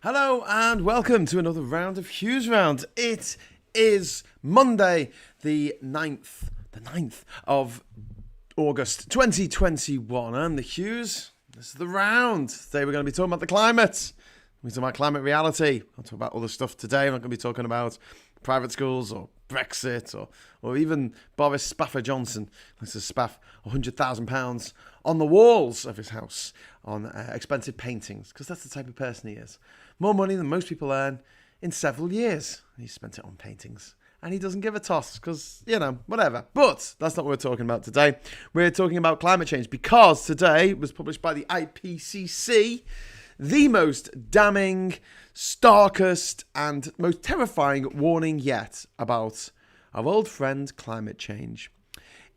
Hello and welcome to another round of HughesRound. It is Monday, the 9th of August 2021. I'm the Hughes. This is the round. Today we're going to be talking about the climate. We're talking about climate reality. I'll talk about other stuff today. I'm not going to be talking about private schools or Brexit or even Boris Spaffer Johnson. Likes to spaff £100,000 on the walls of his house on expensive paintings, because that's the type of person he is. More money than most people earn in several years. He spent it on paintings. And he doesn't give a toss because, whatever. But that's not what we're talking about today. We're talking about climate change because today was published by the IPCC the most damning, starkest, and most terrifying warning yet about our old friend climate change.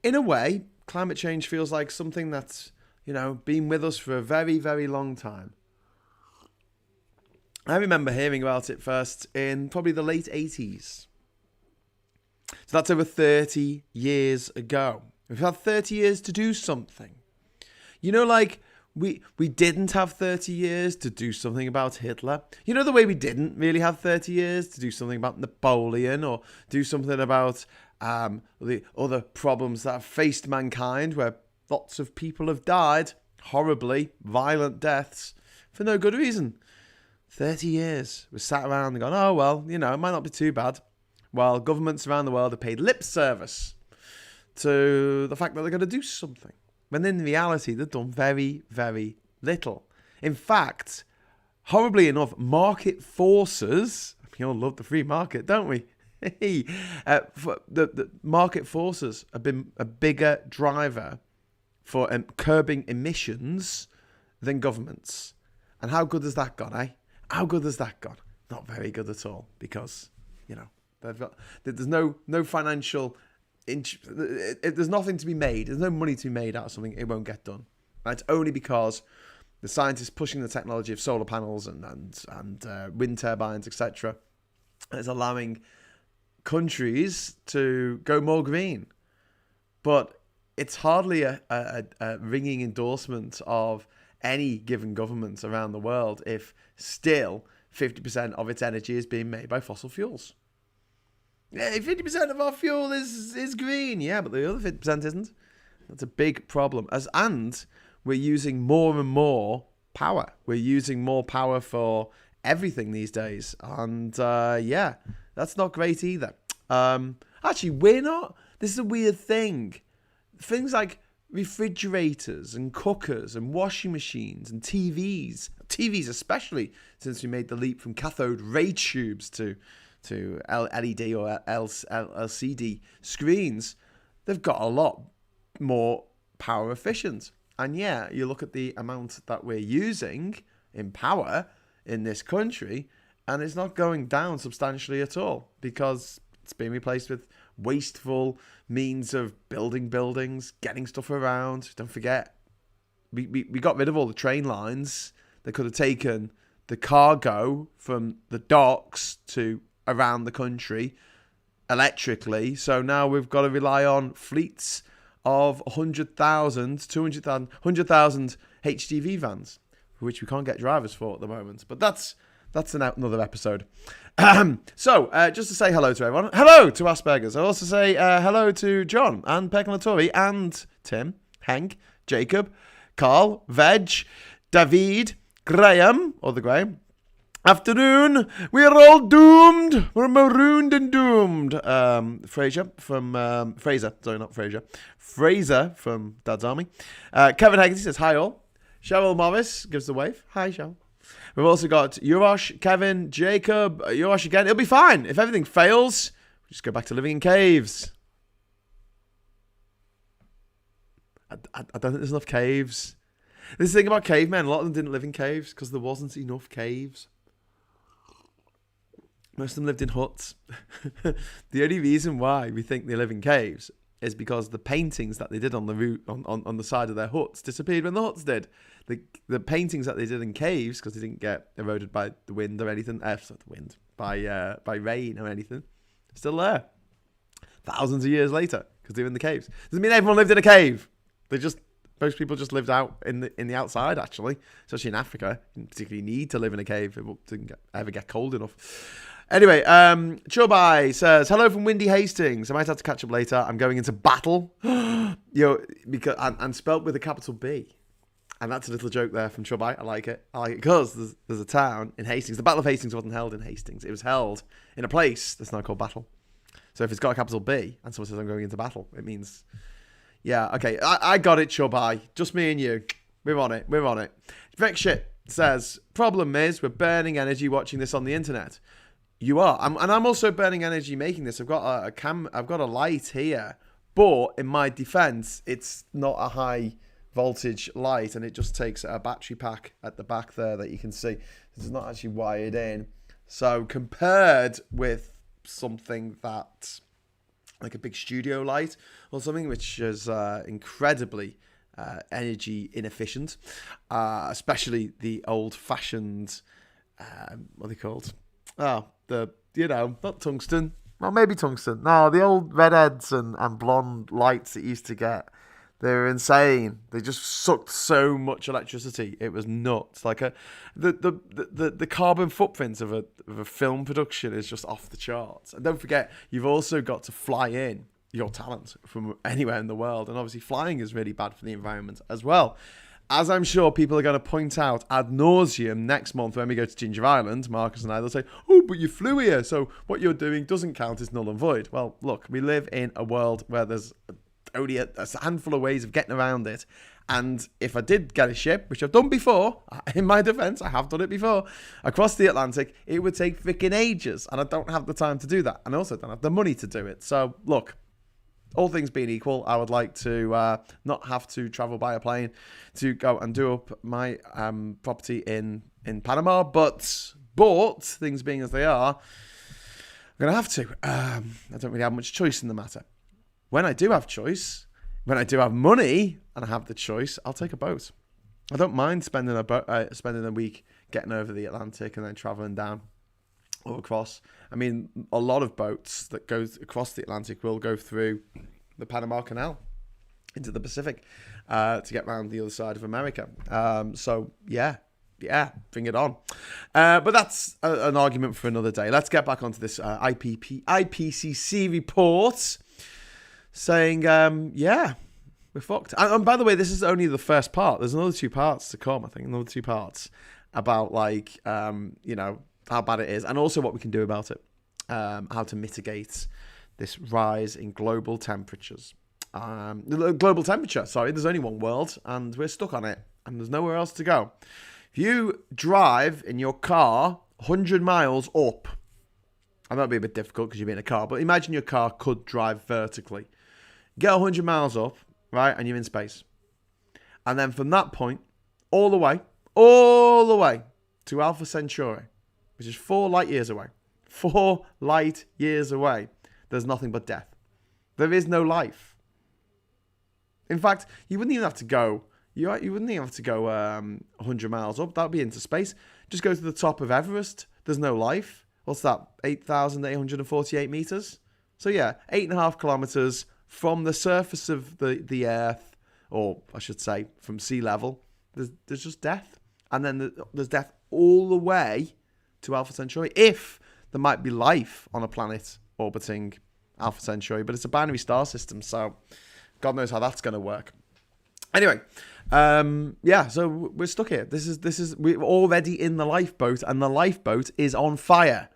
In a way, climate change feels like something that's, been with us for a very, very long time. I remember hearing about it first in probably the late 80s. So that's over 30 years ago. We've had 30 years to do something. We didn't have 30 years to do something about Hitler. You know the way we didn't really have 30 years to do something about Napoleon or do something about the other problems that have faced mankind, where lots of people have died horribly, violent deaths, for no good reason. 30 years. We sat around and gone, oh, well, it might not be too bad. Well, governments around the world have paid lip service to the fact that they're going to do something, when in reality, they've done very, very little. In fact, horribly enough, market forces, we all love the free market, don't we? The market forces have been a bigger driver for curbing emissions than governments. And how good has that gone, eh? How good has that gone? Not very good at all, because, there's no financial... there's nothing to be made. There's no money to be made out of something. It won't get done. And it's only because the scientists pushing the technology of solar panels and wind turbines, etc., is allowing countries to go more green. But it's hardly a ringing endorsement of any given government around the world if still 50% of its energy is being made by fossil fuels. Yeah, 50% of our fuel is green. Yeah, but the other 50% isn't. That's a big problem. And we're using more and more power. We're using more power for everything these days. And that's not great either. Actually, we're not. This is a weird thing. Things like refrigerators and cookers and washing machines and TVs especially, since we made the leap from cathode ray tubes to LED or LCD screens, they've got a lot more power efficient. And yeah, you look at the amount that we're using in power in this country, and it's not going down substantially at all, because it's being replaced with wasteful means of building buildings, getting stuff around. Don't forget, we got rid of all the train lines that could have taken the cargo from the docks to around the country electrically. So now we've got to rely on fleets of 100,000, 200,000, 100,000 HGV vans, for which we can't get drivers for at the moment. But that's another episode. So, just to say hello to everyone. Hello to Asperger's. I'll also say hello to John and Peglatori and Tim, Hank, Jacob, Carl, Veg, David, Graham, or the Graham. Afternoon. We're all doomed. We're marooned and doomed. Fraser from Fraser from Dad's Army. Kevin Haggerty says hi all. Cheryl Morris gives the wave. Hi, Cheryl. We've also got Yurosh, Kevin, Jacob, Yurosh again. It'll be fine. If everything fails, we just go back to living in caves. I don't think there's enough caves. This is the thing about cavemen. A lot of them didn't live in caves because there wasn't enough caves. Most of them lived in huts. The only reason why we think they live in caves is because the paintings that they did on the route on the side of their huts disappeared when the huts did. The paintings that they did in caves, because they didn't get eroded by the wind or anything, by rain or anything, still there. Thousands of years later, because they're in the caves. Doesn't mean everyone lived in a cave. They just Most people just lived out in the outside, actually, especially in Africa. You didn't particularly need to live in a cave. It didn't ever get cold enough. Anyway, Chubai says, hello from Windy Hastings. I might have to catch up later. I'm going into battle. Because and spelt with a capital B. And that's a little joke there from Chubai. I like it. Because there's a town in Hastings. The Battle of Hastings wasn't held in Hastings. It was held in a place that's now called Battle. So if it's got a capital B and someone says I'm going into battle, it means... Yeah, okay. I got it, Chubai. Just me and you. We're on it. Brexit says, problem is we're burning energy watching this on the internet. You are. And I'm also burning energy making this. I've got a light here. But in my defense, it's not a high voltage light, and it just takes a battery pack at the back there that you can see. It's not actually wired in. So compared with something that, like a big studio light or something, which is incredibly energy inefficient, especially the old-fashioned, what are they called? Oh, not tungsten. Well, maybe tungsten. No, the old redheads and blonde lights that you used to get. They were insane. They just sucked so much electricity. It was nuts. Like the carbon footprint of a film production is just off the charts. And don't forget, you've also got to fly in your talent from anywhere in the world. And obviously flying is really bad for the environment as well. As I'm sure people are going to point out ad nauseum next month when we go to Ginger Island, Marcus and I, they'll say, oh, but you flew here, so what you're doing doesn't count, it's null and void. Well, look, we live in a world where there's only a handful of ways of getting around it. And if I did get a ship, which I've done before, in my defense, I have done it before, across the Atlantic, it would take freaking ages. And I don't have the time to do that. And I also don't have the money to do it. So, look, all things being equal, I would like to not have to travel by a plane to go and do up my property in Panama. But things being as they are, I'm going to have to. I don't really have much choice in the matter. When I do have choice, when I do have money and I have the choice, I'll take a boat. I don't mind spending a week getting over the Atlantic and then traveling down or across. I mean, a lot of boats that go across the Atlantic will go through the Panama Canal into the Pacific to get around the other side of America. So, yeah, bring it on. But that's an argument for another day. Let's get back onto this IPCC report saying, we're fucked. And by the way, this is only the first part. There's another 2 parts to come, I think. Another 2 parts about, how bad it is, and also what we can do about it, how to mitigate this rise in global temperatures. Global temperature, sorry, there's only one world, and we're stuck on it, and there's nowhere else to go. If you drive in your car 100 miles up, and that'd be a bit difficult because you're in a car, but imagine your car could drive vertically. Get 100 miles up, right, and you're in space. And then from that point, all the way to Alpha Centauri, which is 4 light years away. 4 light years away. There's nothing but death. There is no life. In fact, you wouldn't even have to go. You wouldn't even have to go 100 miles up. That would be into space. Just go to the top of Everest. There's no life. What's that? 8,848 meters. So yeah, 8.5 kilometers from the surface of the Earth, or I should say, from sea level. There's just death, and then there's death all the way to Alpha Centauri, if there might be life on a planet orbiting Alpha Centauri, but it's a binary star system, so God knows how that's going to work. Anyway, so we're stuck here. We're already in the lifeboat, and the lifeboat is on fire,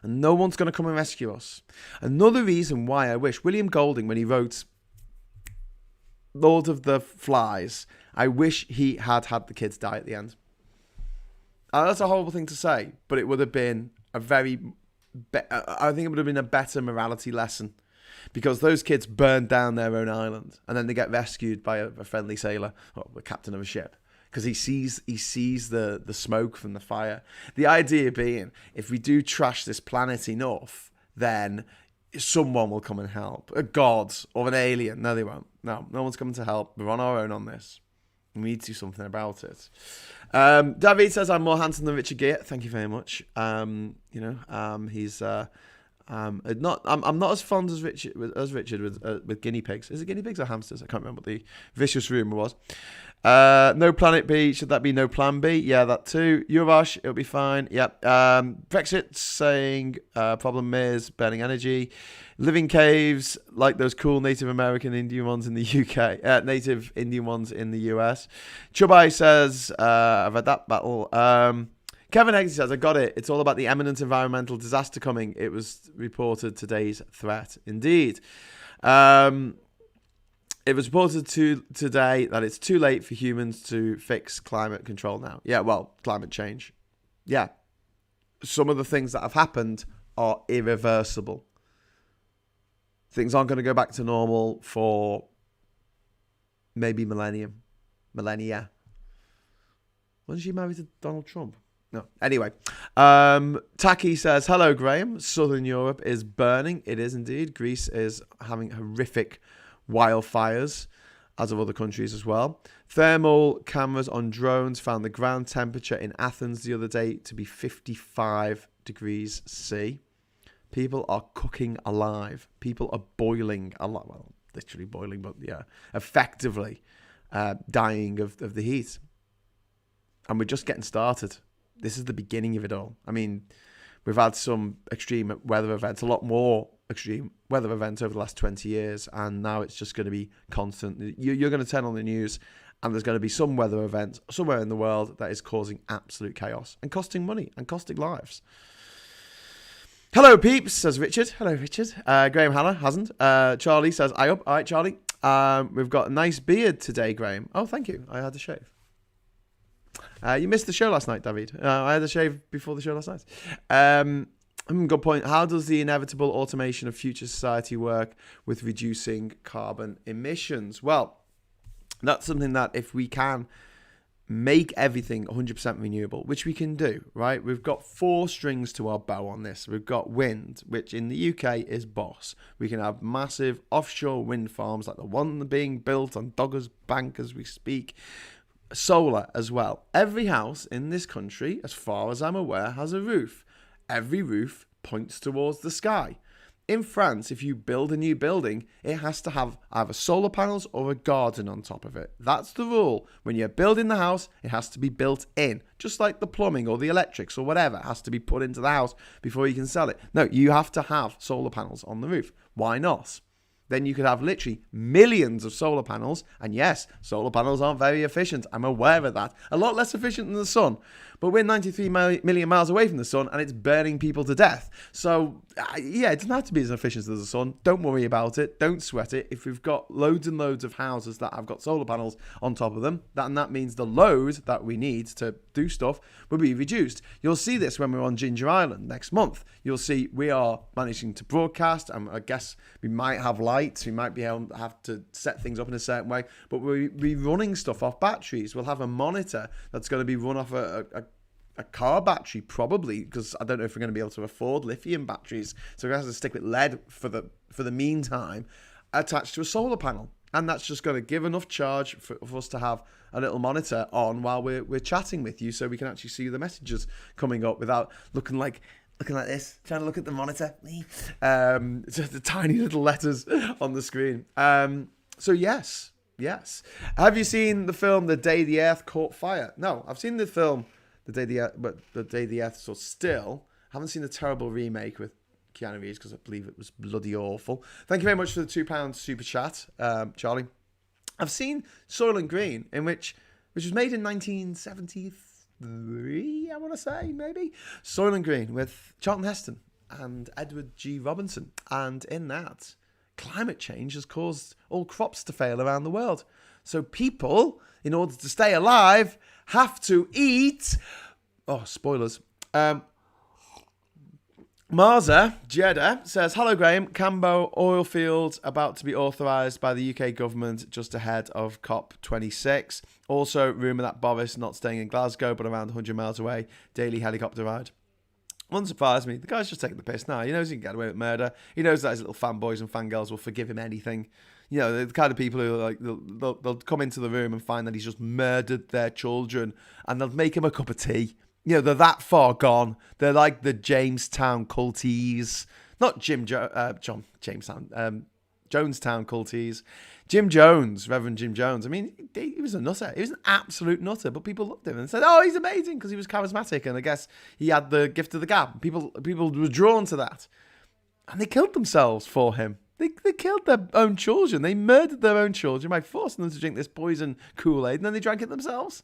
and no one's going to come and rescue us. Another reason why I wish William Golding, when he wrote Lord of the Flies, I wish he had the kids die at the end. That's a horrible thing to say, but it would have been I think it would have been a better morality lesson, because those kids burned down their own island, and then they get rescued by a friendly sailor, or the captain of a ship, because he sees the smoke from the fire. The idea being, if we do trash this planet enough, then someone will come and help. A god or an alien. No, they won't. No one's coming to help. We're on our own on this. We need to do something about it. David says, I'm more handsome than Richard Gere. Thank you very much. He's I'm not as fond as Richard with guinea pigs. Is it guinea pigs or hamsters? I can't remember what the vicious rumour was. No Planet B. Should that be no Plan B? Yeah, that too. Yurash, it'll be fine. Yep. Brexit saying problem is burning energy. Living caves like those cool Native American Indian ones in the UK. Native Indian ones in the US. Chubai says, I've had that battle. Kevin Heggsy says, I got it. It's all about the imminent environmental disaster coming. It was reported today's threat. Indeed. It was reported today that it's too late for humans to fix climate control now. Yeah, well, climate change. Yeah. Some of the things that have happened are irreversible. Things aren't going to go back to normal for maybe millennia. Wasn't she married to Donald Trump? No. Anyway, Taki says, hello, Graham. Southern Europe is burning. It is indeed. Greece is having horrific wildfires, as of other countries as well. Thermal cameras on drones found the ground temperature in Athens the other day to be 55 degrees C. People are cooking alive. People are boiling alive. Well, literally boiling, but yeah, effectively dying of the heat. And we're just getting started. This is the beginning of it all. I mean, we've had some extreme weather events, a lot more extreme weather events over the last 20 years, and now it's just going to be constant. You're going to turn on the news, and there's going to be some weather event somewhere in the world that is causing absolute chaos and costing money and costing lives. Hello, peeps, says Richard. Hello, Richard. Graham Hanna hasn't. Charlie says, I up. All right, Charlie. We've got a nice beard today, Graham. Oh, thank you. I had a shave. You missed the show last night, David. I had a shave before the show last night. Good point. How does the inevitable automation of future society work with reducing carbon emissions? Well, that's something that if we can make everything 100% renewable, which we can do, right? We've got 4 strings to our bow on this. We've got wind, which in the UK is boss. We can have massive offshore wind farms like the one being built on Dogger's Bank as we speak. Solar as well. Every house in this country, as far as I'm aware, has a roof. Every roof points towards the sky. In France, if you build a new building, it has to have either solar panels or a garden on top of it. That's the rule. When you're building the house, it has to be built in. Just like the plumbing or the electrics or whatever has to be put into the house before you can sell it. No, you have to have solar panels on the roof. Why not? Then you could have literally millions of solar panels. And yes, solar panels aren't very efficient. I'm aware of that. A lot less efficient than the sun. But we're 93 million miles away from the sun and it's burning people to death. So, yeah, it doesn't have to be as efficient as the sun. Don't worry about it. Don't sweat it. If we've got loads and loads of houses that have got solar panels on top of them, that means the load that we need to do stuff will be reduced. You'll see this when we're on Ginger Island next month. You'll see we are managing to broadcast. I guess we might have lights. We might be able to have to set things up in a certain way. But we'll be running stuff off batteries. We'll have a monitor that's going to be run off a car battery, probably, because I don't know if we're going to be able to afford lithium batteries. So we're going to have to stick with lead for the meantime, attached to a solar panel. And that's just going to give enough charge for us to have a little monitor on while we're chatting with you, so we can actually see the messages coming up without looking like this, trying to look at the monitor. Just the tiny little letters on the screen. So yes. Have you seen the film The Day the Earth Caught Fire? No, I've seen the film The Day the Earth Stood Still. I haven't seen the terrible remake with Keanu Reeves because I believe it was bloody awful. Thank you very much for the £2 super chat, Charlie. I've seen Soylent Green, which was made in 1973, I want to say, maybe. Soylent Green with Charlton Heston and Edward G. Robinson. And in that, climate change has caused all crops to fail around the world. So people, in order to stay alive, have to eat... Oh, spoilers. Marza Jeddah says, hello, Graham. Cambo oil fields about to be authorised by the UK government just ahead of COP26. Also, rumour that Boris not staying in Glasgow but around 100 miles away. Daily helicopter ride. Wouldn't surprise me. The guy's just taking the piss now. He knows he can get away with murder. He knows that his little fanboys and fangirls will forgive him anything. You know, the kind of people who are like, they'll come into the room and find that he's just murdered their children and they'll make him a cup of tea. You know, they're that far gone. They're like the Jamestown culties. Not Jonestown culties. Jim Jones, Reverend Jim Jones. I mean, he was a nutter. He was an absolute nutter, but people loved him and said, "Oh, he's amazing," because he was charismatic, and I guess he had the gift of the gab. People were drawn to that, and they killed themselves for him. They killed their own children. They murdered their own children by forcing them to drink this poison Kool-Aid, and then they drank it themselves.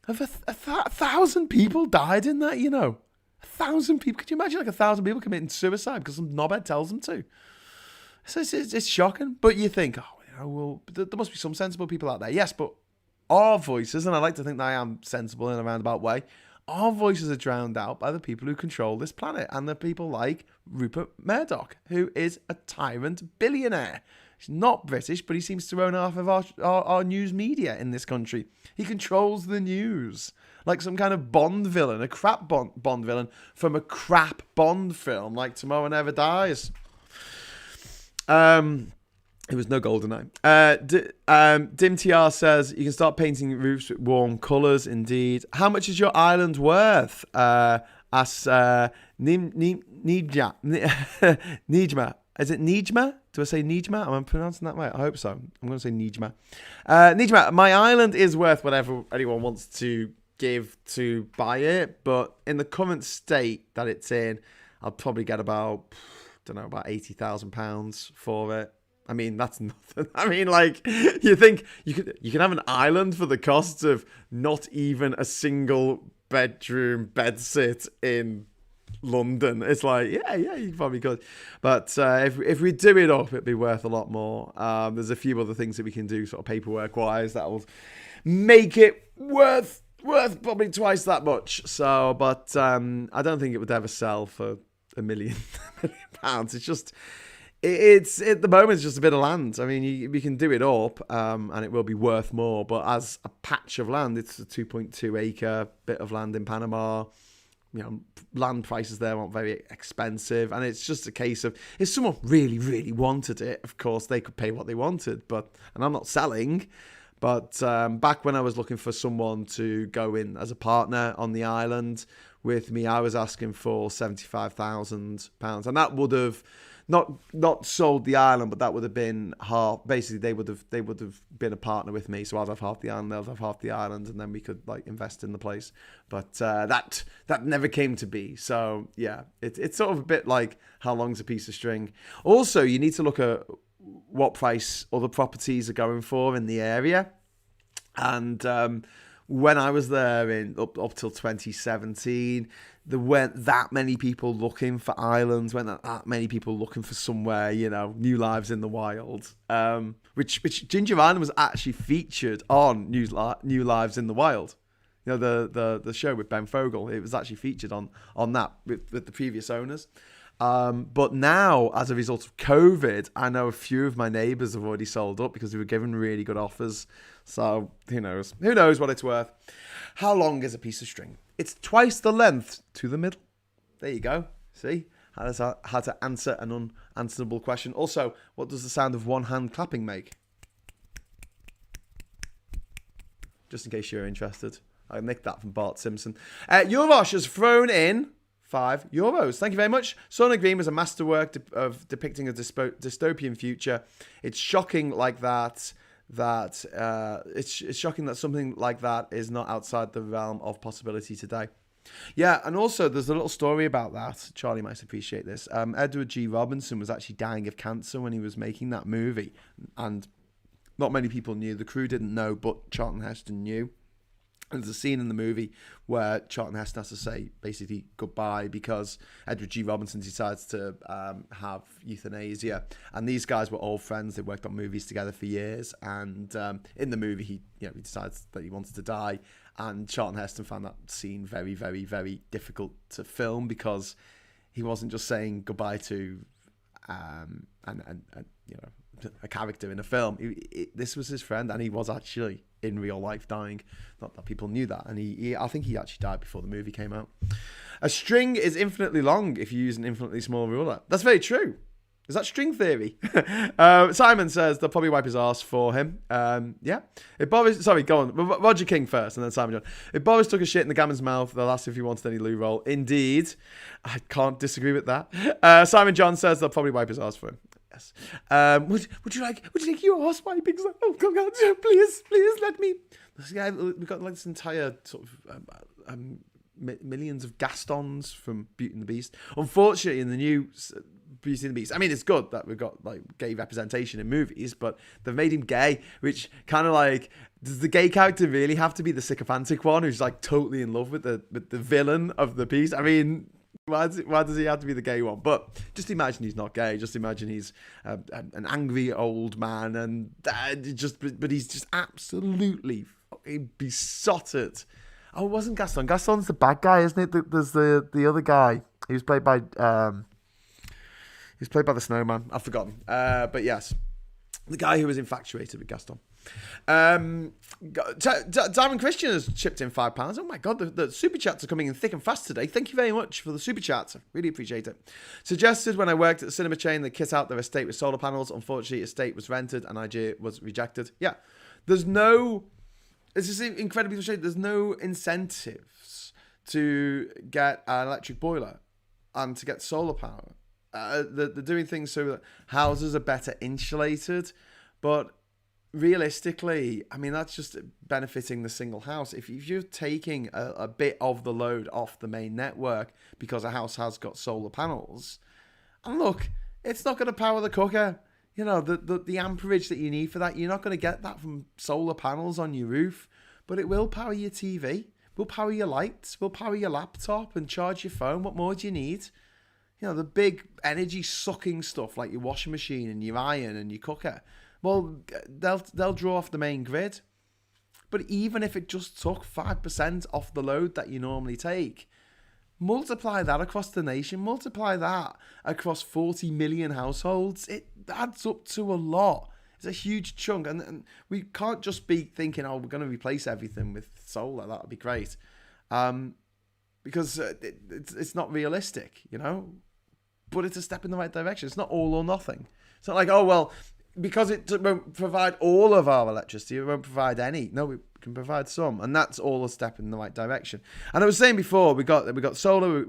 Over 1,000 people died in that, 1,000 people. Could you imagine 1,000 people committing suicide because some knobhead tells them to? So it's shocking. But you think, there must be some sensible people out there. Yes, but our voices, and I like to think that I am sensible in a roundabout way, our voices are drowned out by the people who control this planet, and the people like Rupert Murdoch, who is a tyrant billionaire. He's not British, but he seems to own half of our news media in this country. He controls the news like some kind of Bond villain, a crap Bond villain from a crap Bond film like Tomorrow Never Dies. It was no GoldenEye. DimTR says, you can start painting roofs with warm colours, indeed. How much is your island worth? Asks Nijma. Nijma. Is it Nijma? Do I say Nijma? Am I pronouncing that right? I hope so. I'm going to say Nijma. Nijma, my island is worth whatever anyone wants to give to buy it, but in the current state that it's in, I'll probably get about £80,000 for it. I mean, that's nothing. I mean, like, you think you can have an island for the cost of not even a single bedroom bedsit in London. It's like, yeah, you probably could. But if we do it up, it'd be worth a lot more. There's a few other things that we can do, sort of paperwork-wise, that will make it worth probably twice that much. So, but I don't think it would ever sell for £1 million. It's just, it's at the moment it's just a bit of land. I mean, we can do it up, and it will be worth more. But as a patch of land, it's a 2.2 acre bit of land in Panama. Land prices there aren't very expensive, and it's just a case of if someone really, really wanted it, of course they could pay what they wanted. And I'm not selling. But back when I was looking for someone to go in as a partner on the island with me, I was asking for £75,000, and that would have not sold the island, but that would have been half. Basically, they would have been a partner with me, so I'd have half the island, they'll have half the island, and then we could like invest in the place. But that never came to be. So yeah, it's sort of a bit like how long's a piece of string. Also, you need to look at what price other properties are going for in the area. And when I was there up till 2017, there weren't that many people looking for islands, weren't that many people looking for somewhere, new lives in the wild. Which Ginger Island was actually featured on New Lives in the Wild. The show with Ben Fogle. It was actually featured on that with the previous owners. But now, as a result of COVID, I know a few of my neighbours have already sold up because they were given really good offers. So who knows? Who knows what it's worth? How long is a piece of string? It's twice the length to the middle. There you go. See? How to answer an unanswerable question. Also, what does the sound of one hand clapping make? Just in case you're interested. I nicked that from Bart Simpson. Eurosh has thrown in €5. Thank you very much. Sonic Green was a masterwork of depicting a dystopian future. It's shocking like that. It's shocking that something like that is not outside the realm of possibility today. Yeah, and also there's a little story about that. Charlie might appreciate this. Edward G. Robinson was actually dying of cancer when he was making that movie, and not many people knew. The crew didn't know, but Charlton Heston knew. And there's a scene in the movie where Charlton Heston has to say basically goodbye because Edward G. Robinson decides to have euthanasia. And these guys were all friends. They worked on movies together for years. And in the movie, he decides that he wanted to die. And Charlton Heston found that scene very, very, very difficult to film because he wasn't just saying goodbye to a character in a film. This was his friend, and he was actually in real life dying. Not that people knew that, and I think he actually died before the movie came out. A string is infinitely long if you use an infinitely small ruler. That's very true. Is that string theory? Simon says they'll probably wipe his arse for him. Yeah. If Boris, sorry, go on. Roger King first, and then Simon John. If Boris took a shit in the gammon's mouth, they'll ask if he wanted any loo roll. Indeed. I can't disagree with that. Simon John says they'll probably wipe his arse for him. Yes. Would you like your arse wiping? Oh, come on, please let me. We've got like this entire sort of millions of Gastons from Beauty and the Beast. Unfortunately, in the new Beauty and the Beast, I mean, it's good that we've got like gay representation in movies, but they've made him gay, which kind of like, does the gay character really have to be the sycophantic one who's like totally in love with the villain of the piece? I mean, why does he have to be the gay one? But just imagine he's not gay. Just imagine he's an angry old man, and but he's just absolutely fucking besotted. Oh, it wasn't Gaston. Gaston's the bad guy, isn't it? There's the other guy. He was played by the Snowman. I've forgotten. But yes, the guy who was infatuated with Gaston. Darren Christian has chipped in £5. Oh my God, the super chats are coming in thick and fast today. Thank you very much for the super chats. I really appreciate it. Suggested when I worked at the cinema chain, they kit out their estate with solar panels. Unfortunately, estate was rented and idea was rejected. Yeah, it's just incredibly frustrating. There's no incentives to get an electric boiler and to get solar power. They're doing things so that houses are better insulated, but realistically, I mean, that's just benefiting the single house. If you're taking a bit of the load off the main network because a house has got solar panels, and look, it's not going to power the cooker. You know, the amperage that you need for that, you're not going to get that from solar panels on your roof, but it will power your TV, will power your lights, will power your laptop and charge your phone. What more do you need? You know, the big energy sucking stuff like your washing machine and your iron and your cooker, well, they'll draw off the main grid. But even if it just took 5% off the load that you normally take, multiply that across the nation, multiply that across 40 million households, it adds up to a lot. It's a huge chunk. And we can't just be thinking, oh, we're going to replace everything with solar. That would be great. Because it's not realistic, you know? But it's a step in the right direction. It's not all or nothing. It's not like, oh, well, because it won't provide all of our electricity, it won't provide any. No, we can provide some, and that's all a step in the right direction. And I was saying before, we got solar,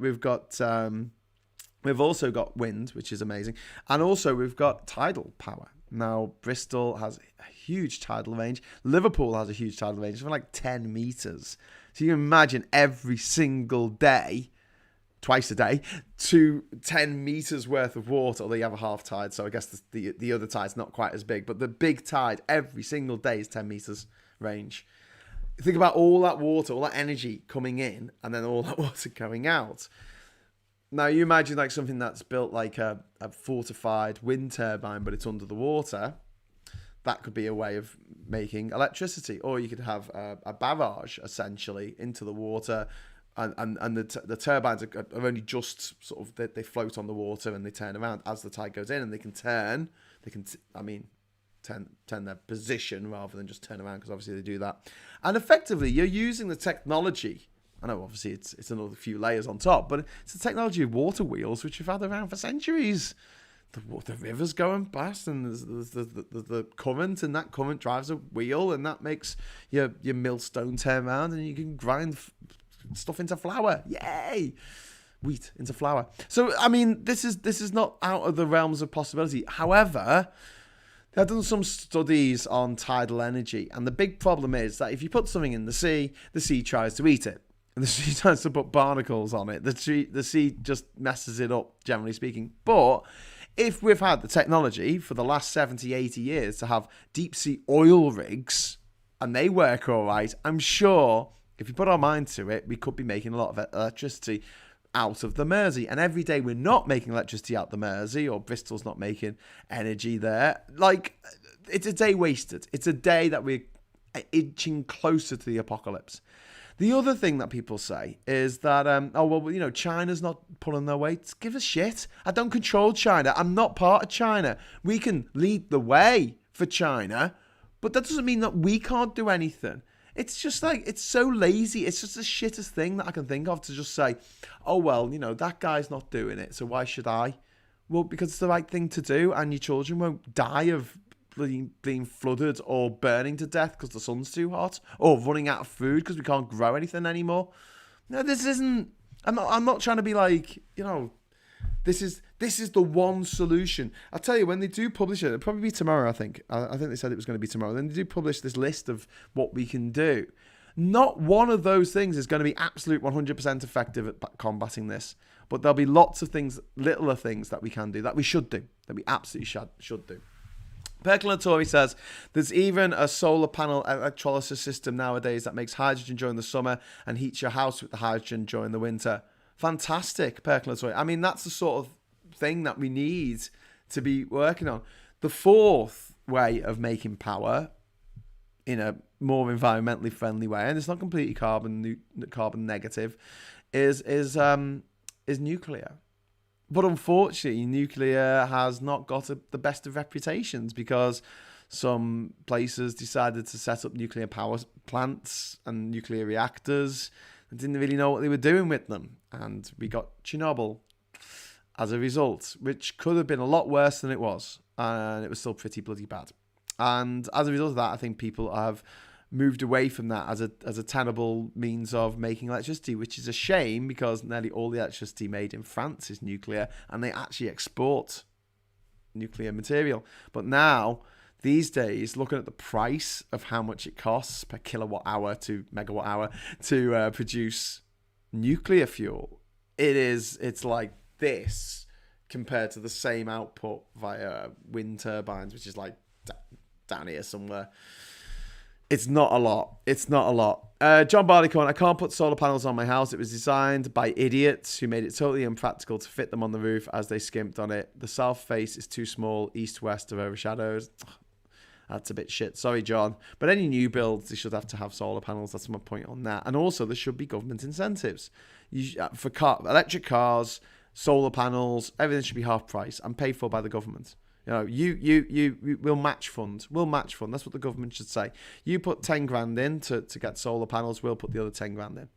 we've also got wind, which is amazing, and also we've got tidal power. Now, Bristol has a huge tidal range. Liverpool has a huge tidal range for like 10 meters. So you can imagine every single day, twice a day, to 10 meters worth of water. Although you have a half tide, so I guess the other tide's not quite as big. But the big tide every single day is 10 meters range. Think about all that water, all that energy coming in, and then all that water going out. Now you imagine like something that's built like a fortified wind turbine, but it's under the water. That could be a way of making electricity. Or you could have a barrage essentially into the water. And the turbines are only just sort of, they float on the water and they turn around as the tide goes in, and they can turn their position rather than just turn around, because obviously they do that. And effectively, you're using the technology. I know obviously it's another few layers on top, but it's the technology of water wheels, which we've had around for centuries. The river's going past, and there's the current, and that current drives a wheel, and that makes your millstone turn around, and you can grind stuff into flour. Yay! Wheat into flour. So I mean, this is not out of the realms of possibility. However, they've done some studies on tidal energy, and the big problem is that if you put something in the sea tries to eat it, and the sea tries to put barnacles on it. The sea just messes it up, generally speaking. But if we've had the technology for the last 70, 80 years to have deep sea oil rigs, and they work all right, I'm sure if you put our mind to it, we could be making a lot of electricity out of the Mersey. And every day we're not making electricity out the Mersey, or Bristol's not making energy there, like, it's a day wasted. It's a day that we're inching closer to the apocalypse. The other thing that people say is that, China's not pulling their weight. Give a shit. I don't control China. I'm not part of China. We can lead the way for China, but that doesn't mean that we can't do anything. It's just like, it's so lazy. It's just the shittest thing that I can think of, to just say, oh, well, that guy's not doing it, so why should I? Well, because it's the right thing to do, and your children won't die of being flooded or burning to death because the sun's too hot, or running out of food because we can't grow anything anymore. No, this isn't. I'm not trying to be like, This is the one solution. I'll tell you, when they do publish it, it'll probably be tomorrow, I think. I think they said it was going to be tomorrow. Then they do publish this list of what we can do. Not one of those things is going to be absolute 100% effective at combating this. But there'll be lots of things, littler things that we can do, that we should do, that we absolutely should do. Percolatori says, there's even a solar panel electrolysis system nowadays that makes hydrogen during the summer and heats your house with the hydrogen during the winter. Fantastic, Percolatori. I mean, that's the sort of thing that we need to be working on. The fourth way of making power in a more environmentally friendly way, and it's not completely carbon negative, is nuclear. But unfortunately, nuclear has not got the best of reputations because some places decided to set up nuclear power plants and nuclear reactors and didn't really know what they were doing with them. And we got Chernobyl as a result, which could have been a lot worse than it was. And it was still pretty bloody bad. And as a result of that, I think people have moved away from that as a tenable means of making electricity, which is a shame because nearly all the electricity made in France is nuclear, and they actually export nuclear material. But now, these days, looking at the price of how much it costs per kilowatt hour to megawatt hour to produce nuclear fuel, it's like this compared to the same output via wind turbines, which is like down here somewhere. It's not a lot. John Barleycorn, I can't put solar panels on my house. It was designed by idiots who made it totally impractical to fit them on the roof as they skimped on it. The south face is too small. East-west are overshadowed. That's a bit shit. Sorry, John. But any new builds, they should have to have solar panels. That's my point on that. And also, there should be government incentives. For electric cars, solar panels, everything should be half price and paid for by the government. We'll match fund. That's what the government should say. You put 10 grand in to get solar panels. We'll put the other 10 grand in.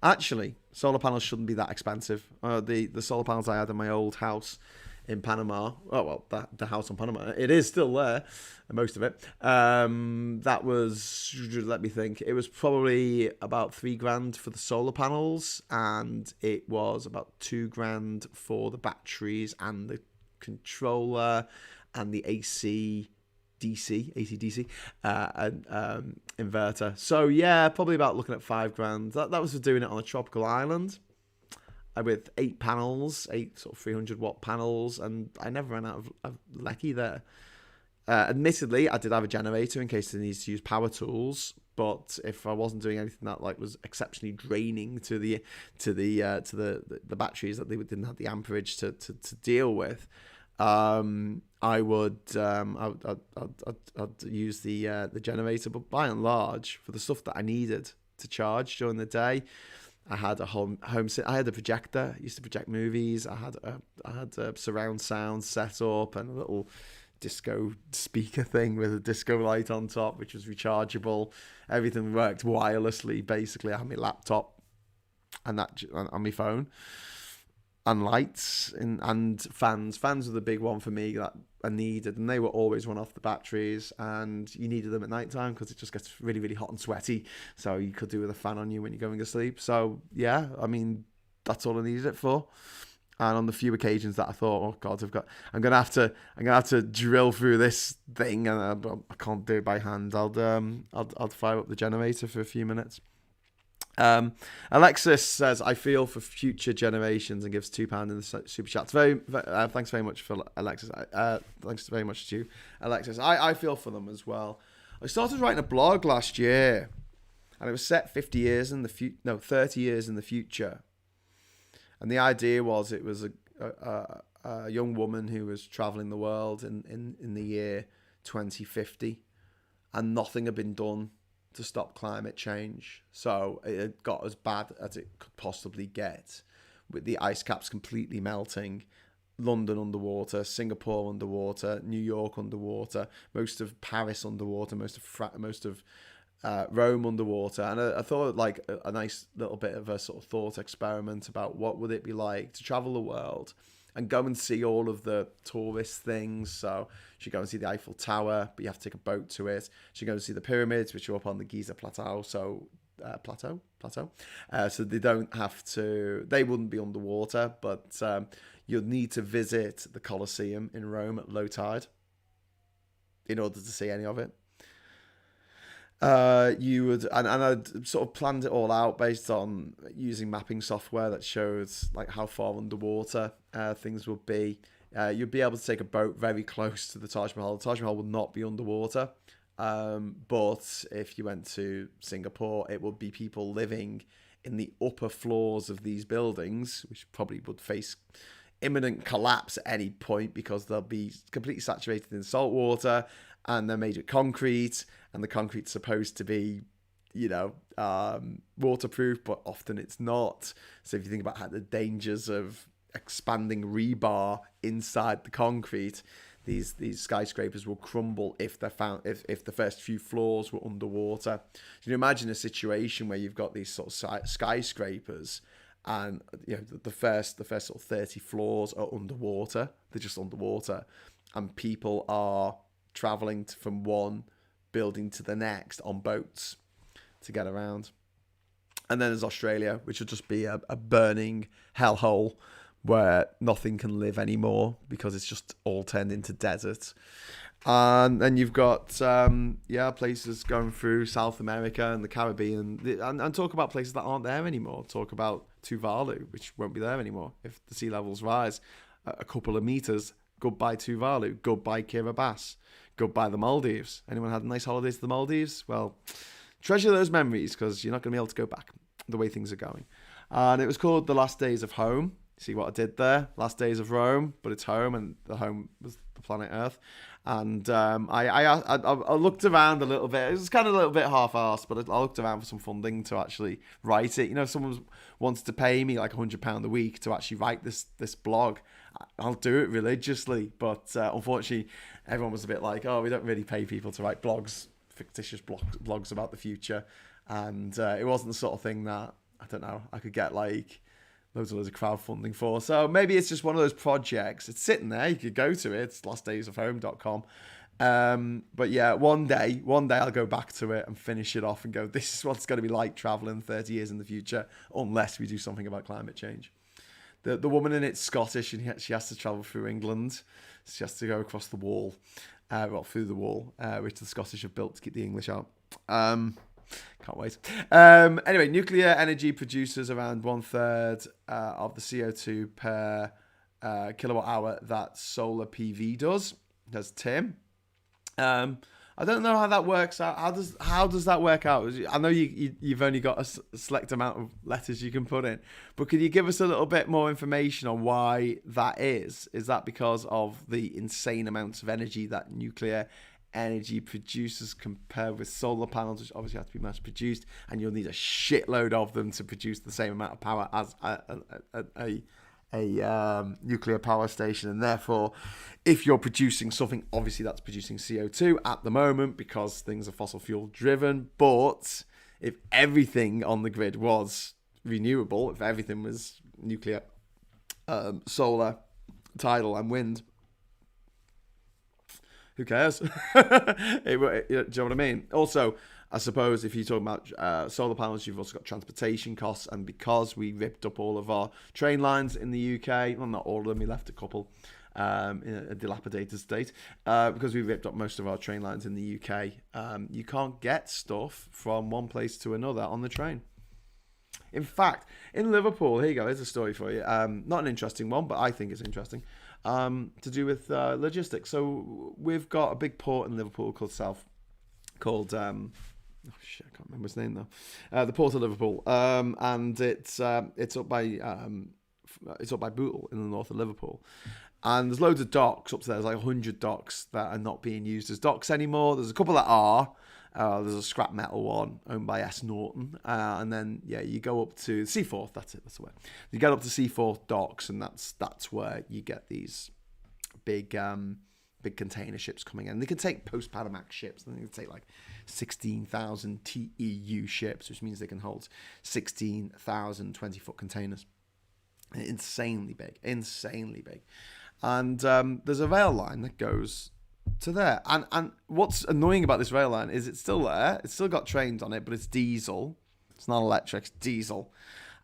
Actually, solar panels shouldn't be that expensive. The solar panels I had in my old house in Panama. Oh, well, the house in Panama. It is still there, most of it. That was, let me think. It was probably about 3 grand for the solar panels. And it was about 2 grand for the batteries and the controller and the AC DC inverter. So yeah, probably about looking at 5 grand. That was for doing it on a tropical island with 8 panels, 8 sort of 300 watt panels, and I never ran out of lecky there. Admittedly, I did have a generator in case they needed to use power tools, but if I wasn't doing anything that like was exceptionally draining to the batteries that they didn't have the amperage to deal with, I would I'd use the generator. But by and large, for the stuff that I needed to charge during the day, I had a home. I had a projector. I used to project movies. I had a surround sound set up and a little disco speaker thing with a disco light on top, which was rechargeable. Everything worked wirelessly. Basically, I had my laptop and that on my phone. And lights and fans. Fans were the big one for me that I needed, and they were always run off the batteries, and you needed them at night time because it just gets really, really hot and sweaty. So you could do with a fan on you when you're going to sleep. So yeah, I mean, that's all I needed it for. And on the few occasions that I thought, oh God, I'm gonna have to drill through this thing, and I can't do it by hand. I'll fire up the generator for a few minutes. Alexis says, I feel for future generations, and gives £2 in the super chats. Thanks very much for Alexis. Thanks very much to you, Alexis. I feel for them as well. I started writing a blog last year, and it was set 30 years in the future. And the idea was it was a young woman who was traveling the world in the year 2050, and nothing had been done to stop climate change. So it got as bad as it could possibly get, with the ice caps completely melting, London underwater, Singapore underwater, New York underwater, most of Paris underwater, most of Rome underwater. And I thought like a nice little bit of a sort of thought experiment about what would it be like to travel the world and go and see all of the tourist things. So you should go and see the Eiffel Tower, but you have to take a boat to it. You should go and see the pyramids, which are up on the Giza Plateau. So so they don't have to. They wouldn't be underwater, but you'll need to visit the Colosseum in Rome at low tide in order to see any of it. You would, and I'd sort of planned it all out based on using mapping software that shows like how far underwater things would be. You'd be able to take a boat very close to the Taj Mahal. The Taj Mahal would not be underwater, but if you went to Singapore, it would be people living in the upper floors of these buildings, which probably would face imminent collapse at any point because they'll be completely saturated in salt water, and they're made of concrete, and the concrete's supposed to be, waterproof, but often it's not. So if you think about how the dangers of expanding rebar inside the concrete, these skyscrapers will crumble if they're found if the first few floors were underwater. Can you imagine a situation where you've got these sort of skyscrapers, and the first sort of 30 floors are underwater? They're just underwater, and people are traveling from one building to the next on boats to get around. And then there's Australia, which will just be a burning hellhole where nothing can live anymore because it's just all turned into desert. And then you've got places going through South America and the Caribbean, and talk about places that aren't there anymore. Talk about Tuvalu, which won't be there anymore if the sea levels rise a couple of meters. Goodbye Tuvalu, goodbye Kiribati, goodbye the Maldives. Anyone had nice holidays to the Maldives? Well, treasure those memories because you're not going to be able to go back the way things are going. And it was called The Last Days of Home. See what I did there? Last Days of Rome, but it's home, and the home was the planet Earth. And I looked around a little bit. It was kind of a little bit half-arsed, but I looked around for some funding to actually write it. If someone wants to pay me like £100 a week to actually write this blog, I'll do it religiously. But unfortunately, everyone was a bit like, oh, we don't really pay people to write blogs, fictitious blogs about the future. And it wasn't the sort of thing that, I don't know, I could get like loads of crowdfunding for. So maybe it's just one of those projects. It's sitting there. You could go to it. It's lastdaysofhome.com. But yeah, one day I'll go back to it and finish it off and go, this is what it's going to be like traveling 30 years in the future, unless we do something about climate change. The woman in it's Scottish, and she has to travel through England. She has to go across the wall, through the wall, which the Scottish have built to keep the English out. Can't wait. Anyway, nuclear energy produces around 1/3 of the CO2 per kilowatt hour that solar PV does. That's Tim. I don't know how that works out. How does that work out? I know you've only got a select amount of letters you can put in, but could you give us a little bit more information on why that is? Is that because of the insane amounts of energy that nuclear energy produces compared with solar panels, which obviously have to be mass produced, and you'll need a shitload of them to produce the same amount of power as a nuclear power station? And therefore, if you're producing something, obviously that's producing CO2 at the moment because things are fossil fuel driven. But if everything on the grid was renewable, if everything was nuclear, solar, tidal and wind, who cares? Do you know what I mean? Also, I suppose if you're talking about solar panels, you've also got transportation costs. And because we ripped up all of our train lines in the UK, well, not all of them, we left a couple in a dilapidated state. Because we ripped up most of our train lines in the UK, you can't get stuff from one place to another on the train. In fact, in Liverpool, here you go, here's a story for you. Not an interesting one, but I think it's interesting. To do with logistics. So we've got a big port in Liverpool called I can't remember his name though. The Port of Liverpool, and it's up by Bootle in the north of Liverpool, and there's loads of docks up there. There's like 100 docks that are not being used as docks anymore. There's a couple that are. There's a scrap metal one owned by S. Norton, and then you go up to Seaforth. That's it. That's the way. You get up to Seaforth docks, and that's where you get these big container ships coming in. They can take post-Panamax ships, and they can take like 16,000 TEU ships, which means they can hold 16,000 20-foot containers. Insanely big. And there's a rail line that goes to there. And what's annoying about this rail line is it's still there. It's still got trains on it, but it's diesel. It's not electric, it's diesel.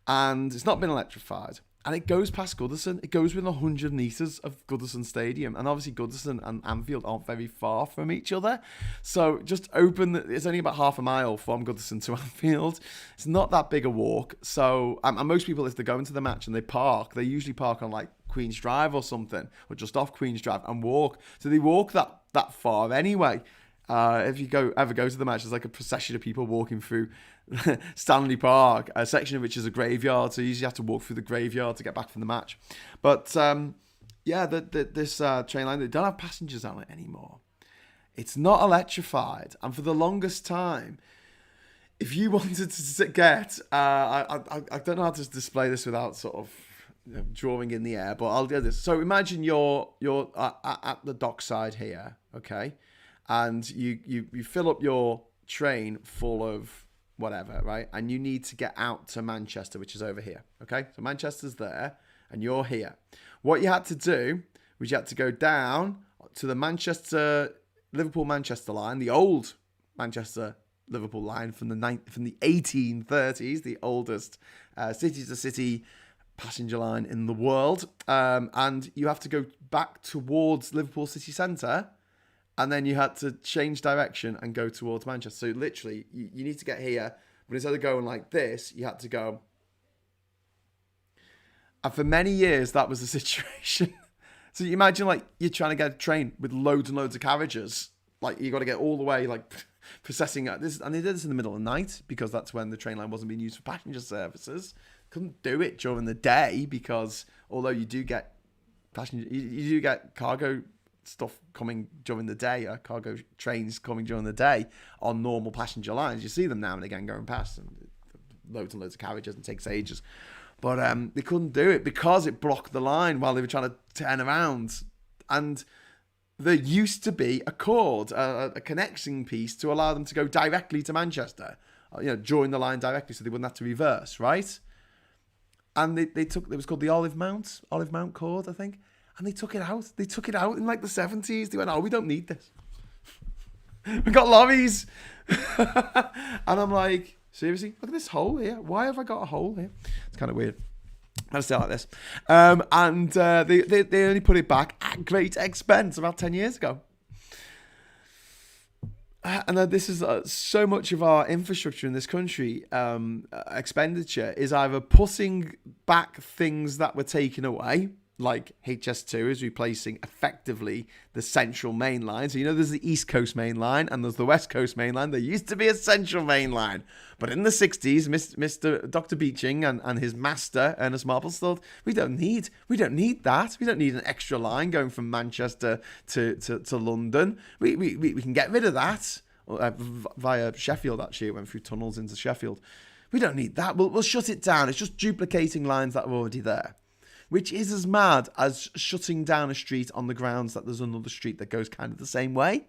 And it's not been electrified. And it goes past Goodison. It goes within 100 metres of Goodison Stadium. And obviously Goodison and Anfield aren't very far from each other. So just it's only about half a mile from Goodison to Anfield. It's not that big a walk. So and most people, if they're going to the match and they usually park on like Queen's Drive or something, or just off Queen's Drive and walk. So they walk that far anyway. If you ever go to the match, there's like a procession of people walking through Stanley Park, a section of which is a graveyard, so you usually have to walk through the graveyard to get back from the match. But this train line, they don't have passengers on it anymore. It's not electrified, and for the longest time, if you wanted to get, I don't know how to display this without sort of drawing in the air, but I'll do this. So imagine you're at the dockside here, okay, and you fill up your train full of whatever, right? And you need to get out to Manchester, which is over here, okay? So Manchester's there, and you're here. What you had to do was you had to go down to the Liverpool-Manchester line, the old Manchester-Liverpool line from the 1830s, the oldest city-to-city passenger line in the world. And you have to go back towards Liverpool city centre, and then you had to change direction and go towards Manchester. So literally, you need to get here, but instead of going like this, you had to go. And for many years, that was the situation. So you imagine like you're trying to get a train with loads and loads of carriages. Like you got to get all the way, like processing this. And they did this in the middle of the night because that's when the train line wasn't being used for passenger services. Couldn't do it during the day because although you do get you do get cargo stuff coming during the day, cargo trains coming during the day on normal passenger lines. You see them now and again going past, and loads and loads of carriages, and takes ages. But they couldn't do it because it blocked the line while they were trying to turn around. And there used to be a cord, a connecting piece to allow them to go directly to Manchester, join the line directly so they wouldn't have to reverse, right? And they took, it was called the Olive Mount cord, I think. And they took it out. They took it out in like the 70s. They went, oh, we don't need this. We got lorries. And I'm like, seriously? Look at this hole here. Why have I got a hole here? It's kind of weird. I just say it like this. And they only put it back at great expense about 10 years ago. And this is so much of our infrastructure in this country, expenditure is either putting back things that were taken away, like HS2 is replacing effectively the central main line. So, there's the East Coast main line and there's the West Coast main line. There used to be a central main line. But in the 60s, Mr. Dr. Beeching and his master, Ernest Marbles, thought, we don't need that. We don't need an extra line going from Manchester to London. We can get rid of that. Via Sheffield, actually. It went through tunnels into Sheffield. We don't need that. We'll shut it down. It's just duplicating lines that are already there. Which is as mad as shutting down a street on the grounds that there's another street that goes kind of the same way.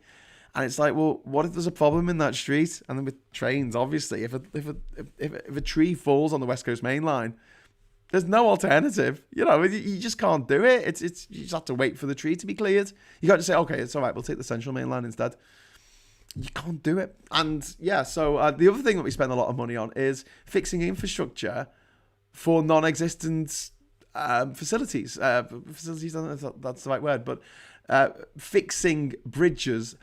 And it's like, well, what if there's a problem in that street? And then with trains, obviously, if a tree falls on the West Coast main line, there's no alternative. You just can't do it. You just have to wait for the tree to be cleared. You got to say, okay, it's all right, we'll take the central main line instead. You can't do it. And yeah, so the other thing that we spend a lot of money on is fixing infrastructure for non-existent facilities. Facilities, I don't know if that's the right word, but fixing bridges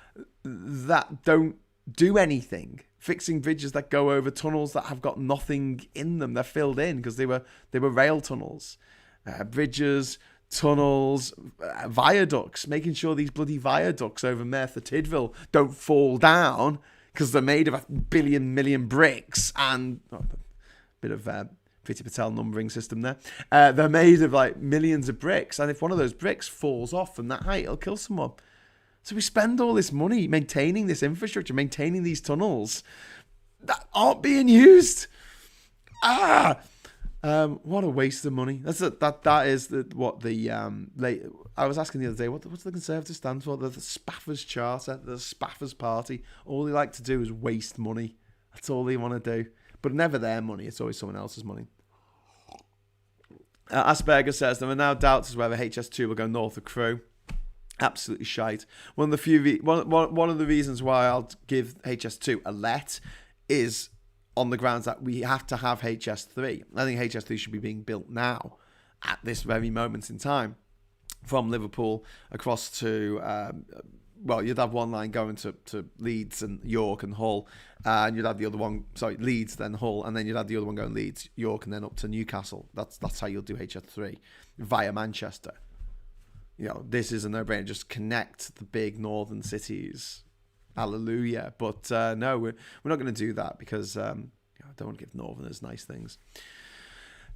that don't do anything. Fixing bridges that go over tunnels that have got nothing in them. They're filled in because they were rail tunnels. Bridges, tunnels, viaducts, making sure these bloody viaducts over Merthyr Tydfil don't fall down because they're made of 1 billion bricks and a bit of Priti Patel numbering system there. They're made of like millions of bricks, and if one of those bricks falls off from that height, it'll kill someone. So we spend all this money maintaining this infrastructure, maintaining these tunnels that aren't being used. What a waste of money. That is what the I was asking the other day, what's the Conservative stand for? The Spaffers Charter, the Spaffers Party. All they like to do is waste money. That's all they want to do. But never their money. It's always someone else's money. Asperger says there are now doubts as whether HS2 will go north of Crewe. Absolutely shite. One of the reasons why I'll give HS2 a let is on the grounds that we have to have HS3. I think HS3 should be being built now, at this very moment in time, from Liverpool across to, you'd have one line going to Leeds and York and Hull, and you'd have the other one, Leeds, then Hull, and then you'd have the other one going Leeds, York, and then up to Newcastle. That's how you'll do HS3, via Manchester. This is a no-brainer. Just connect the big northern cities. Hallelujah. But no, we're not going to do that because I don't want to give northerners nice things.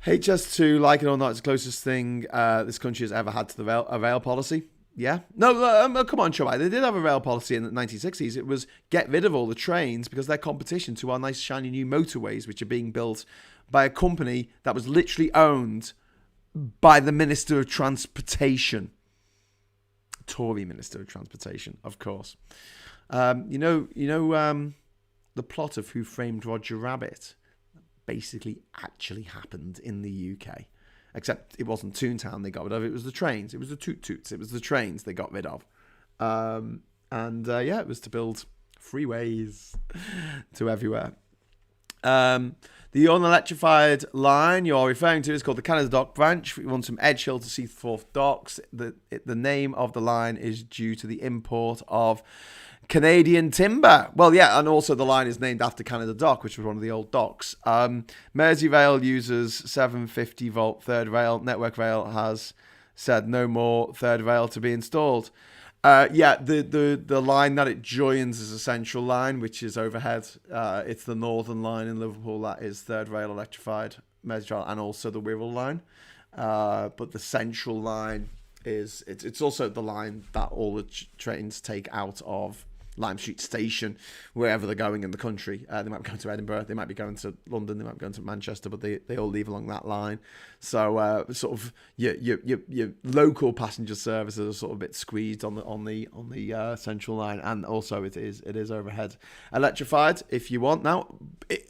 HS2, like it or not, it's the closest thing this country has ever had to a rail policy. Yeah. No, come on, Chubby. They did have a rail policy in the 1960s. It was get rid of all the trains because they're competition to our nice, shiny new motorways, which are being built by a company that was literally owned by the Minister of Transportation. Tory Minister of Transportation, of course. The plot of Who Framed Roger Rabbit basically actually happened in the UK. Except it wasn't Toontown they got rid of, it was the trains. It was the toot-toots. It was the trains they got rid of. It was to build freeways to everywhere. The unelectrified line you're referring to is called the Canada Dock Branch. We want some Edge Hill to Seaforth Docks. The name of the line is due to the import of Canadian timber. Well, yeah, and also the line is named after Canada Dock, which was one of the old docks. Merseyrail uses 750-volt third rail. Network Rail has said no more third rail to be installed. The line that it joins is a central line, which is overhead. It's the northern line in Liverpool that is third rail electrified, Merseyrail, and also the Wirral line. But the central line it's also the line that all the trains take out of Lime Street Station, wherever they're going in the country. They might be going to Edinburgh, they might be going to London, they might be going to Manchester, but they all leave along that line. So sort of your local passenger services are sort of a bit squeezed on the central line, and also it is overhead electrified if you want. Now,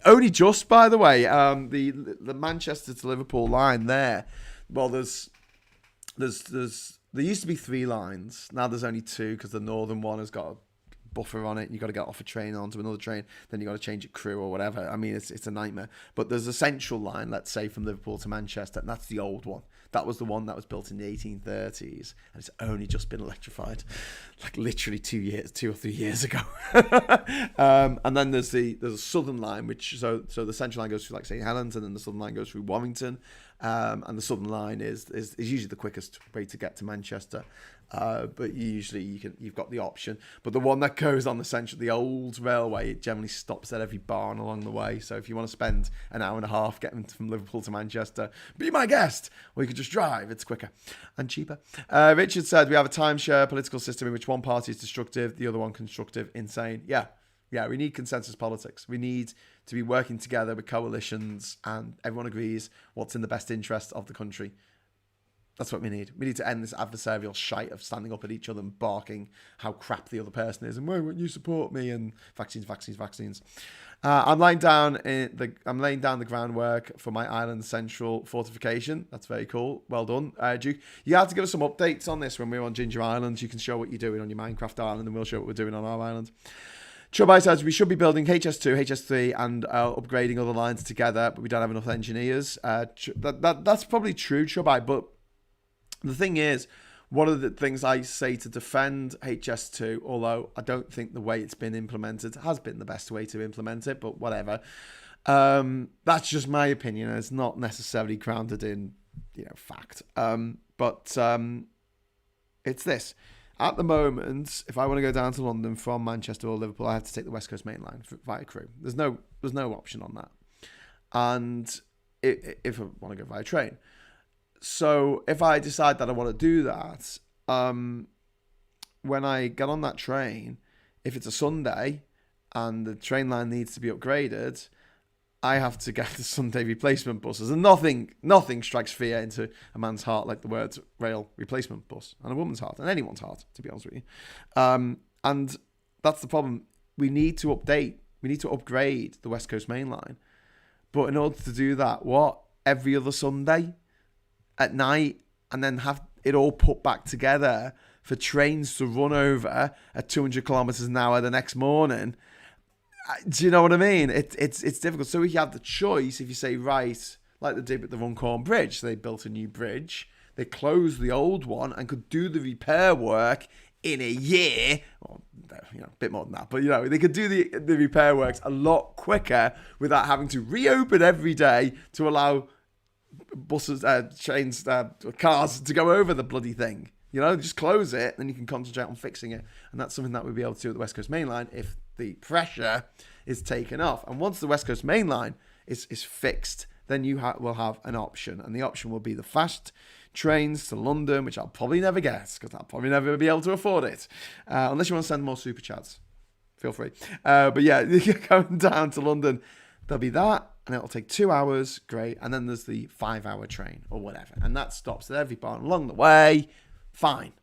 only just, by the way, the Manchester to Liverpool line there. Well, there used to be 3 lines. Now there's only 2 because the northern one has got a buffer on it. You got to get off a train onto another train, then you got to change at Crewe or whatever. I mean, it's a nightmare. But there's a central line, let's say from Liverpool to Manchester, and that's the old one. That was the one that was built in the 1830s, and it's only just been electrified, like literally 2 or 3 years ago. And then there's a southern line, which so the central line goes through like St Helens, and then the southern line goes through Warrington. And the southern line is usually the quickest way to get to Manchester. But usually you've got the option. But the one that goes on the old railway, it generally stops at every barn along the way. So if you want to spend an hour and a half getting from Liverpool to Manchester, be my guest. Or you could just drive. It's quicker and cheaper. Richard said, we have a timeshare political system in which one party is destructive, the other one constructive. Insane. Yeah, we need consensus politics. We need to be working together with coalitions, and everyone agrees what's in the best interest of the country. That's what we need. We need to end this adversarial shite of standing up at each other and barking how crap the other person is and why won't you support me, and vaccines. I'm laying down the groundwork for my island central fortification. That's very cool. Well done, Duke. You have to give us some updates on this when we're on Ginger Island. You can show what you're doing on your Minecraft island, and we'll show what we're doing on our island. Chubai says we should be building HS2, HS3 and upgrading other lines together, but we don't have enough engineers. That's probably true, Chubai, but the thing is, one of the things I say to defend HS2, although I don't think the way it's been implemented has been the best way to implement it, but whatever. That's just my opinion. It's not necessarily grounded in, fact. But it's this. At the moment, if I want to go down to London from Manchester or Liverpool, I have to take the West Coast Main Line via Crewe. There's no option on that. And if I want to go via train. So if I decide that I want to do that, when I get on that train, if it's a Sunday and the train line needs to be upgraded, I have to get the Sunday replacement buses. And nothing strikes fear into a man's heart like the words rail replacement bus, and a woman's heart, and anyone's heart, to be honest with you. And that's the problem. We need to upgrade the West Coast Main Line. But in order to do that, every other Sunday? at night and then have it all put back together for trains to run over at 200 kilometers an hour the next morning. Do you know what I mean? It's difficult. So you have the choice if you say, right, like they did with the Runcorn Bridge. So they built a new bridge. They closed the old one and could do the repair work in a year. Well, a bit more than that. But, they could do the repair works a lot quicker without having to reopen every day to allow buses, trains, cars to go over the bloody thing. Just close it, then you can concentrate on fixing it. And that's something that we'll be able to do at the West Coast Main Line if the pressure is taken off. And once the West Coast Main Line is fixed, then you will have an option. And the option will be the fast trains to London, which I'll probably never get because I'll probably never be able to afford it. Unless you want to send more super chats. Feel free. But yeah, going down to London, there'll be that. And it'll take 2 hours. Great. And then there's the 5-hour train or whatever. And that stops at every bar along the way. Fine.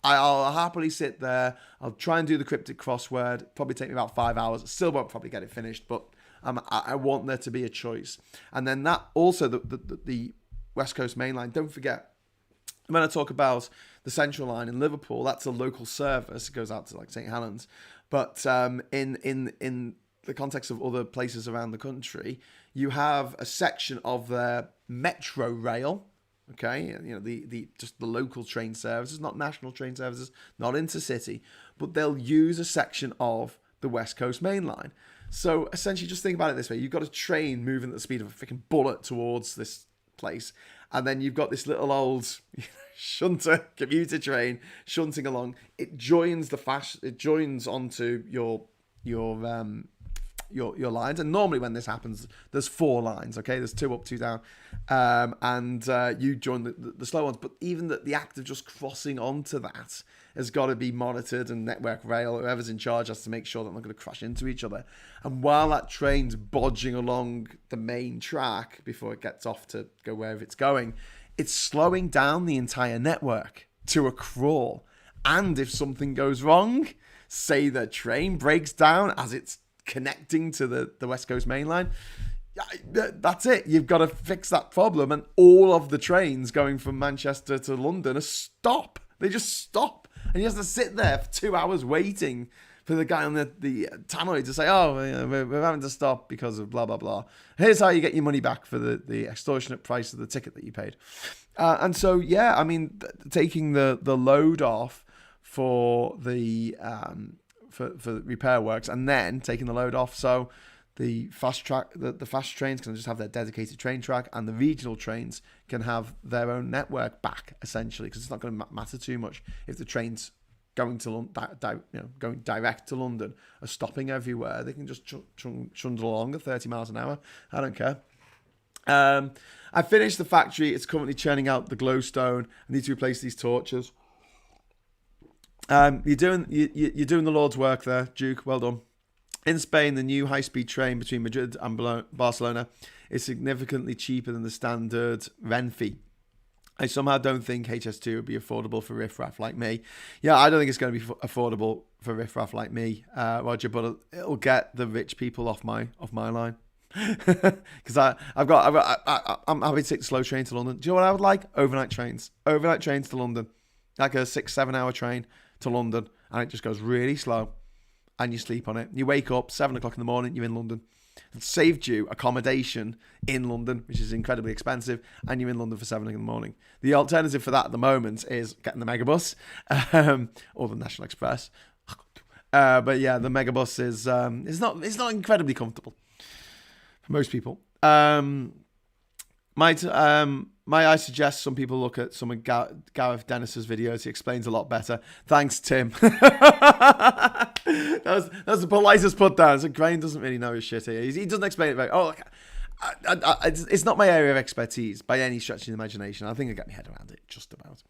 I'll happily sit there. I'll try and do the cryptic crossword. Probably take me about 5 hours. Still won't probably get it finished, but I want there to be a choice. And then that also, the West Coast Main Line, don't forget, when I talk about the Central Line in Liverpool, that's a local service. It goes out to like St. Helens. But in the context of other places around the country, you have a section of their metro rail. Okay, the just the local train services, not national train services, not intercity, but they'll use a section of the West Coast Main Line. So essentially, just think about it this way: you've got a train moving at the speed of a freaking bullet towards this place, and then you've got this little old shunter commuter train shunting along. It joins onto your lines, and normally when this happens there's 4 lines. Okay, there's 2 up, 2 down, and you join the slow ones, but even the act of just crossing onto that has got to be monitored, and Network Rail, whoever's in charge, has to make sure that they're not going to crash into each other. And while that train's bodging along the main track before it gets off to go wherever it's going, it's slowing down the entire network to a crawl. And if something goes wrong, say the train breaks down as it's connecting to the West Coast Main Line, that's it. You've got to fix that problem, and all of the trains going from Manchester to London stop. They just stop, and you have to sit there for 2 hours waiting for the guy on the tannoy to say, we're having to stop because of blah, blah, blah. Here's how you get your money back for the extortionate price of the ticket that you paid. And so, yeah, I mean, taking the load off for the for repair works, and then taking the load off so the fast trains can just have their dedicated train track, and the regional trains can have their own network back, essentially, because it's not going to matter too much if the trains going to going direct to London are stopping everywhere. They can just trundle along at 30 miles an hour. I don't care. I finished the factory. It's currently churning out the glowstone. I need to replace these torches. You're doing the Lord's work there, Duke. Well done. In Spain, the new high-speed train between Madrid and Barcelona is significantly cheaper than the standard Renfe. I somehow don't think HS2 would be affordable for riffraff like me. Yeah, I don't think it's going to be affordable for riffraff like me, Roger. But it'll get the rich people off my line. Because I'm happy to take the slow train to London. Do you know what I would like? Overnight trains to London, like a 6-7 hour train to London, and it just goes really slow, and you sleep on it. You wake up 7 o'clock in the morning, you're in London. It saved you accommodation in London, which is incredibly expensive, and you're in London for 7 in the morning. The alternative for that at the moment is getting the Megabus or the National Express. But yeah, the Megabus is it's not incredibly comfortable for most people. Might I suggest some people look at some of Gareth Dennis's videos? He explains a lot better. Thanks, Tim. That's the politest put down. So Graham doesn't really know his shit here. He doesn't explain it very. It's not my area of expertise by any stretch of the imagination. I think I get my head around it just about.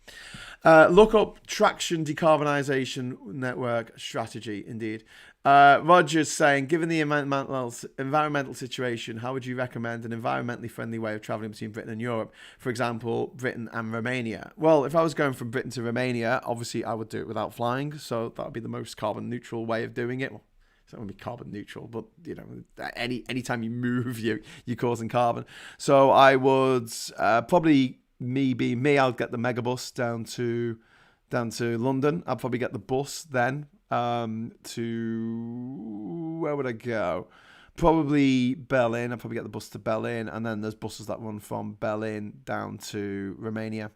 Look up Traction Decarbonisation Network Strategy. Indeed. Roger's saying, given the environmental situation, how would you recommend an environmentally friendly way of travelling between Britain and Europe? For example, Britain and Romania. Well, if I was going from Britain to Romania, obviously I would do it without flying. So that would be the most carbon neutral way of doing it. Well, it's not going to be carbon neutral, but any time you move, you're causing carbon. So I would probably me being me, I'll get the megabus down to London. I'll probably get the bus then to, where would I go? Probably Berlin. I'll probably get the bus to Berlin, and then there's buses that run from Berlin down to Romania.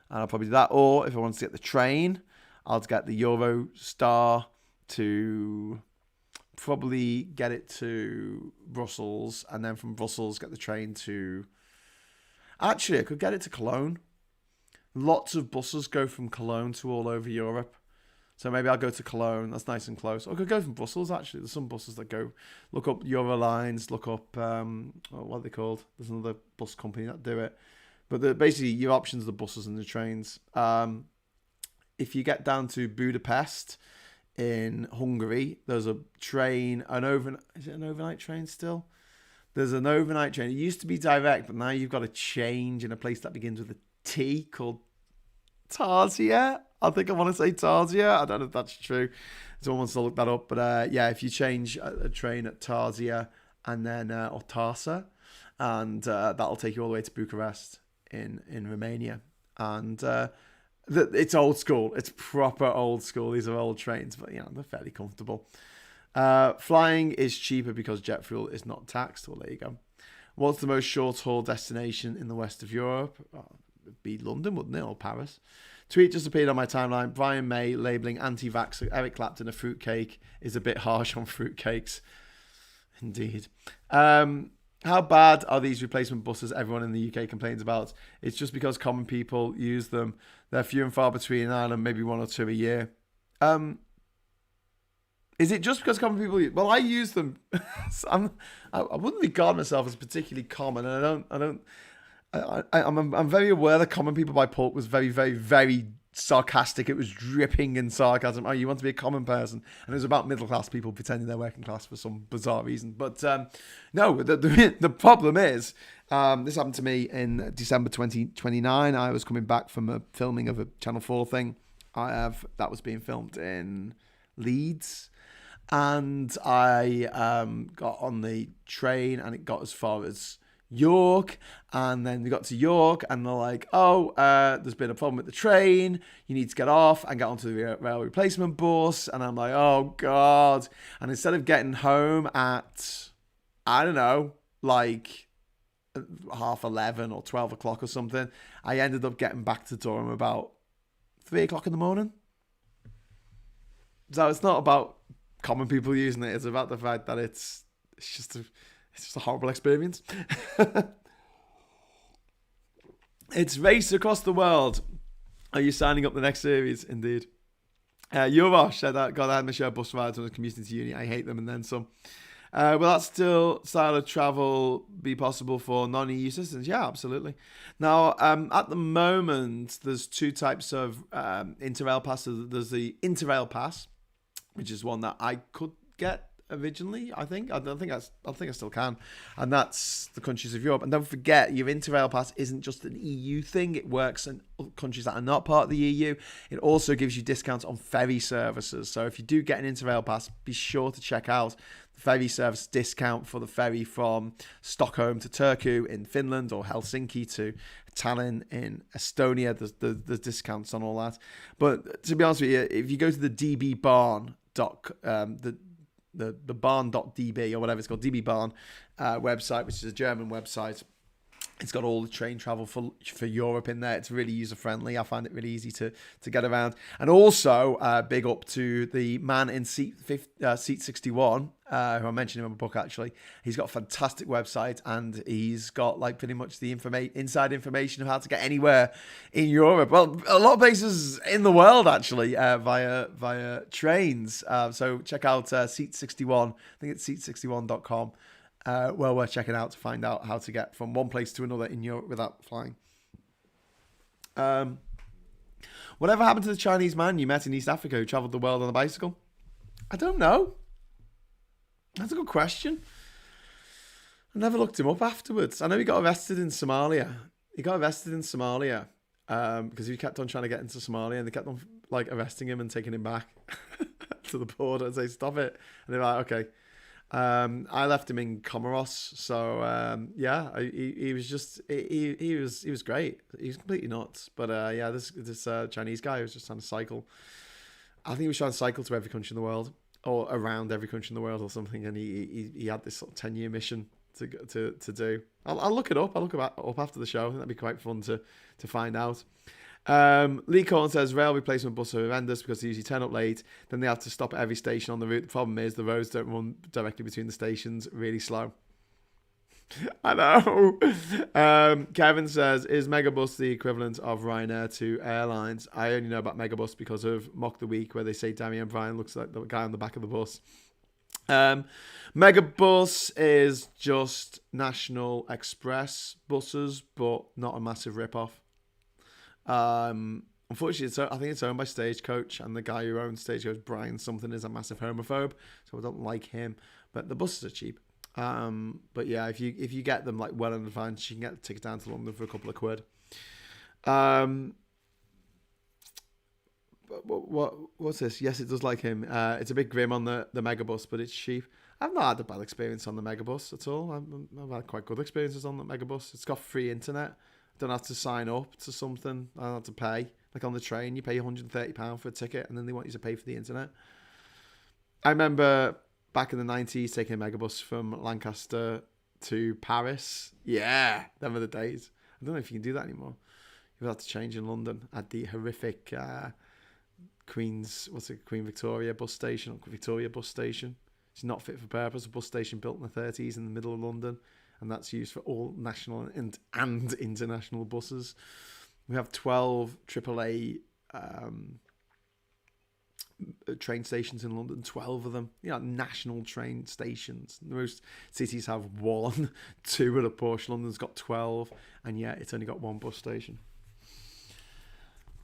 And I'll probably do that. Or if I want to get the train, I'll get the Eurostar to probably get it to Brussels, and then from Brussels get the train to... Actually, I could get it to Cologne. Lots of buses go from Cologne to all over Europe. So maybe I'll go to Cologne. That's nice and close. Or I could go from Brussels, actually. There's some buses that go... Look up Eurolines. Look up... what are they called? There's another bus company that do it. But basically, your options are the buses and the trains. If you get down to Budapest in Hungary, there's a train... Is it an overnight train still? There's an overnight train. It used to be direct, but now you've got to change in a place that begins with a T called Tarsia. I think I want to say Tarsia. I don't know if that's true. Someone wants to look that up. But yeah, if you change a train at Tarsia and then or Tarsa, and that'll take you all the way to Bucharest in Romania. And it's old school. It's proper old school. These are old trains, but they're fairly comfortable. Flying is cheaper because jet fuel is not taxed. Well, there you go. What's the most short-haul destination in the west of Europe? It'd be London, wouldn't it? Or Paris. Tweet just appeared on my timeline. Brian May labelling anti-vaxxer Eric Clapton a fruitcake is a bit harsh on fruitcakes. Indeed. How bad are these replacement buses everyone in the UK complains about? It's just because common people use them. They're few and far between in Ireland, maybe 1 or 2 a year. Is it just because common people use... Well, I use them. I wouldn't regard myself as particularly common, and I'm very aware that Common People by Pulp was very, very, very sarcastic. It was dripping in sarcasm. Oh, you want to be a common person? And it was about middle-class people pretending they're working class for some bizarre reason. But no, the problem is, this happened to me in December 2029. I was coming back from a filming of a Channel 4 thing. That was being filmed in Leeds. And I got on the train, and it got as far as York, and then we got to York, and they're like, there's been a problem with the train, you need to get off and get onto the rail replacement bus. And I'm like, oh god. And instead of getting home at, I don't know, like 11:30 or 12 o'clock or something, I ended up getting back to Durham about 3 o'clock in the morning. So it's not about common people using it, it's about the fact that it's just a horrible experience. It's Race Across the World. Are you signing up the next series? Indeed. Yurosh said that, God, I had my share of bus rides when I was commuting to uni. I hate them and then some. Will that style of travel be possible for non-EU citizens? Yeah, absolutely. Now, at the moment, there's 2 types of Interrail pass. There's the Interrail pass, which is one that I could get originally, I think. I think I still can. And that's the countries of Europe. And don't forget, your Interrail pass isn't just an EU thing. It works in countries that are not part of the EU. It also gives you discounts on ferry services. So if you do get an Interrail pass, be sure to check out the ferry service discount for the ferry from Stockholm to Turku in Finland, or Helsinki to Tallinn in Estonia. There's discounts on all that. But to be honest with you, if you go to the DB Barn, the barn.db or whatever it's called, DB Barn website, which is a German website. It's got all the train travel for Europe in there. It's really user friendly. I find it really easy to get around. And also, big up to the man in seat 61, who I mentioned in my book actually. He's got a fantastic website, and he's got like pretty much the inside information of how to get anywhere in Europe. Well, a lot of places in the world actually via trains. So check out seat 61. I think it's seat61.com. Well worth checking out to find out how to get from one place to another in Europe without flying. Whatever happened to the Chinese man you met in East Africa who travelled the world on a bicycle? I don't know. That's a good question. I never looked him up afterwards. I know he got arrested in Somalia. Because he kept on trying to get into Somalia, and they kept on like arresting him and taking him back to the border and say, stop it. And they're like, okay. I left him in Comoros, so yeah, he was just he was great. He was completely nuts, but yeah, this Chinese guy was just trying to cycle. I think he was trying to cycle to every country in the world, or around every country in the world, or something. And he had this sort of 10-year mission to do. I'll look it up. I'll look it up after the show. I think that'd be quite fun to find out. Lee Corn says rail replacement buses are horrendous because they usually turn up late. Then they have to stop at every station on the route. The problem is the roads don't run directly between the stations. Really slow. I know. Kevin says, is Megabus the equivalent of Ryanair to airlines? I only know about Megabus because of Mock the Week, where they say Damian Bryan looks like the guy on the back of the bus. Megabus is just National Express buses, but not a massive rip-off. Unfortunately, I think it's owned by Stagecoach, and the guy who owns Stagecoach, Brian something, is a massive homophobe, so I don't like him. But the buses are cheap. But yeah, if you get them like well in advance, you can get the ticket down to London for a couple of quid. What's this? Yes, it does like him. It's a bit grim on the Megabus, but it's cheap. I've not had a bad experience on the Megabus at all. I've had quite good experiences on the Megabus. It's got free internet. Don't have to sign up to something. I don't have to pay. Like on the train, you pay £130 for a ticket, and then they want you to pay for the internet. I remember back in the 90s taking a Megabus from Lancaster to Paris. Yeah, them are the days. I don't know if you can do that anymore. You've had to change in London at the horrific Queen Victoria bus station, or Victoria bus station. It's not fit for purpose. A bus station built in the 30s in the middle of London, and that's used for all national and international buses. We have 12 AAA train stations in London, 12 of them. National train stations. Most cities have 1, 2 at a push. London's got 12, and yet it's only got 1 bus station.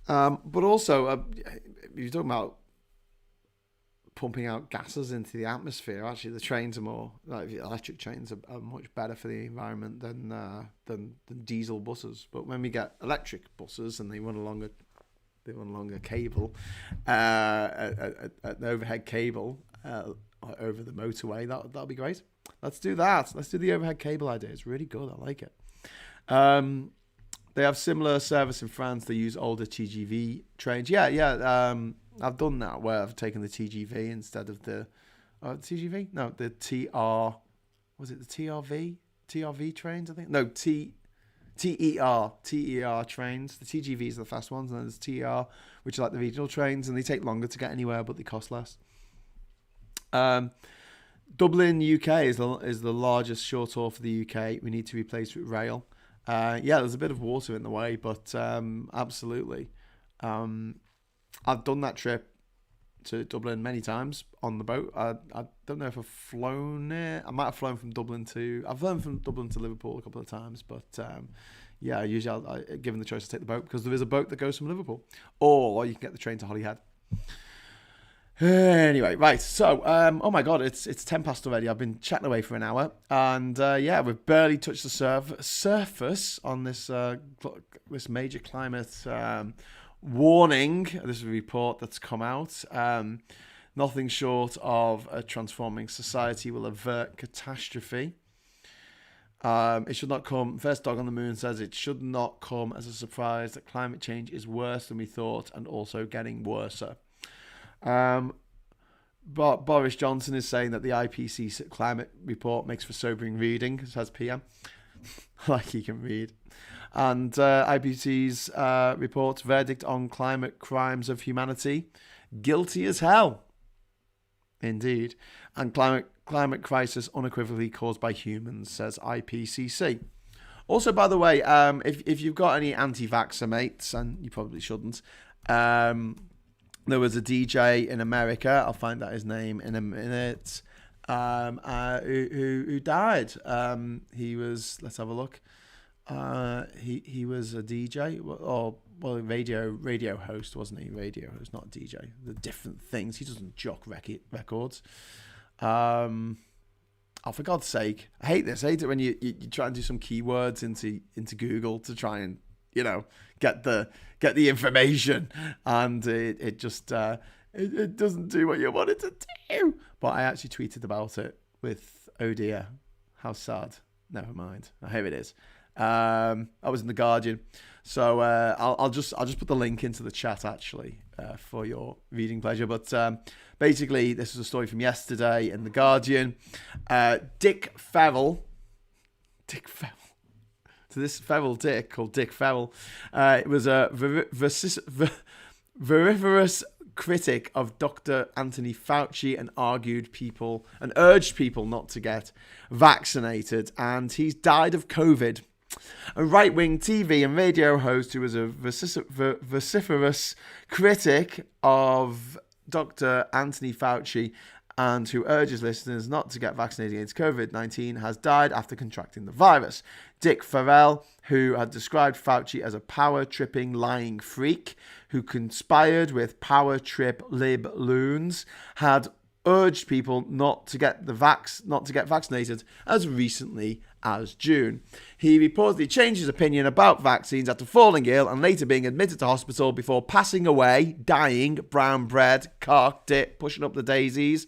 But also, you're talking about pumping out gases into the atmosphere. Actually, the trains are more electric trains are much better for the environment than diesel buses. But when we get electric buses and they run along a cable, an overhead cable over the motorway, that'll be great. Let's do that. Let's do the overhead cable idea. It's really good. I like it. They have similar service in France. They use older TGV trains. Yeah. I've done that where I've taken the TGV instead of the TGV. No, the TR. Was it the TRV? TRV trains, I think. No, TER trains. The TGVs are the fast ones, and then there's TR, which are like the regional trains, and they take longer to get anywhere, but they cost less. Dublin, UK is the largest short haul for the UK. We need to replace with rail. There's a bit of water in the way, but absolutely. I've done that trip to Dublin many times on the boat. I don't know if I've flown it. I might have flown from Dublin to... I've flown from Dublin to Liverpool a couple of times, but usually I given the choice to take the boat, because there is a boat that goes from Liverpool. Or you can get the train to Holyhead. Anyway, right, so, oh my God, it's 10 past already. I've been chatting away for an hour, and we've barely touched the surface on this major climate warning. This is a report that's come out. Nothing short of a transforming society will avert catastrophe. It should not come. First Dog on the Moon says it should not come as a surprise that climate change is worse than we thought, and also getting worse. But Boris Johnson is saying that the IPCC climate report makes for sobering reading, says PM. Like he can read. And IPCC's report's verdict on climate crimes of humanity: guilty as hell. Indeed. And climate crisis unequivocally caused by humans, says IPCC. Also, by the way, if you've got any anti-vaxxer mates, and you probably shouldn't, there was a DJ in America, I'll find out his name in a minute, who died. He was, let's have a look. He was a DJ, radio host, wasn't he? Radio host, not DJ. The different things. He doesn't jock records. Oh, for God's sake, I hate this. I hate it when you try and do some keywords into Google to try and get the information, and it just it doesn't do what you want it to do. But I actually tweeted about it with, oh dear, how sad. Never mind. Oh, here it is. I was in The Guardian. So I'll just put the link into the chat, actually, for your reading pleasure. But basically, this is a story from yesterday in The Guardian. Dick Ferrell. So this feral dick called Dick Ferrell, it was a vociferous critic of Dr. Anthony Fauci and urged people not to get vaccinated, and he's died of COVID. A right-wing TV and radio host who was a vociferous critic of Dr. Anthony Fauci and who urges listeners not to get vaccinated against COVID-19 has died after contracting the virus. Dick Ferrell, who had described Fauci as a power-tripping lying freak who conspired with power-trip lib loons, had urged people not to get vaccinated as recently as June. He reportedly changed his opinion about vaccines after falling ill and later being admitted to hospital before passing away, dying, brown bread, cock, dip, pushing up the daisies,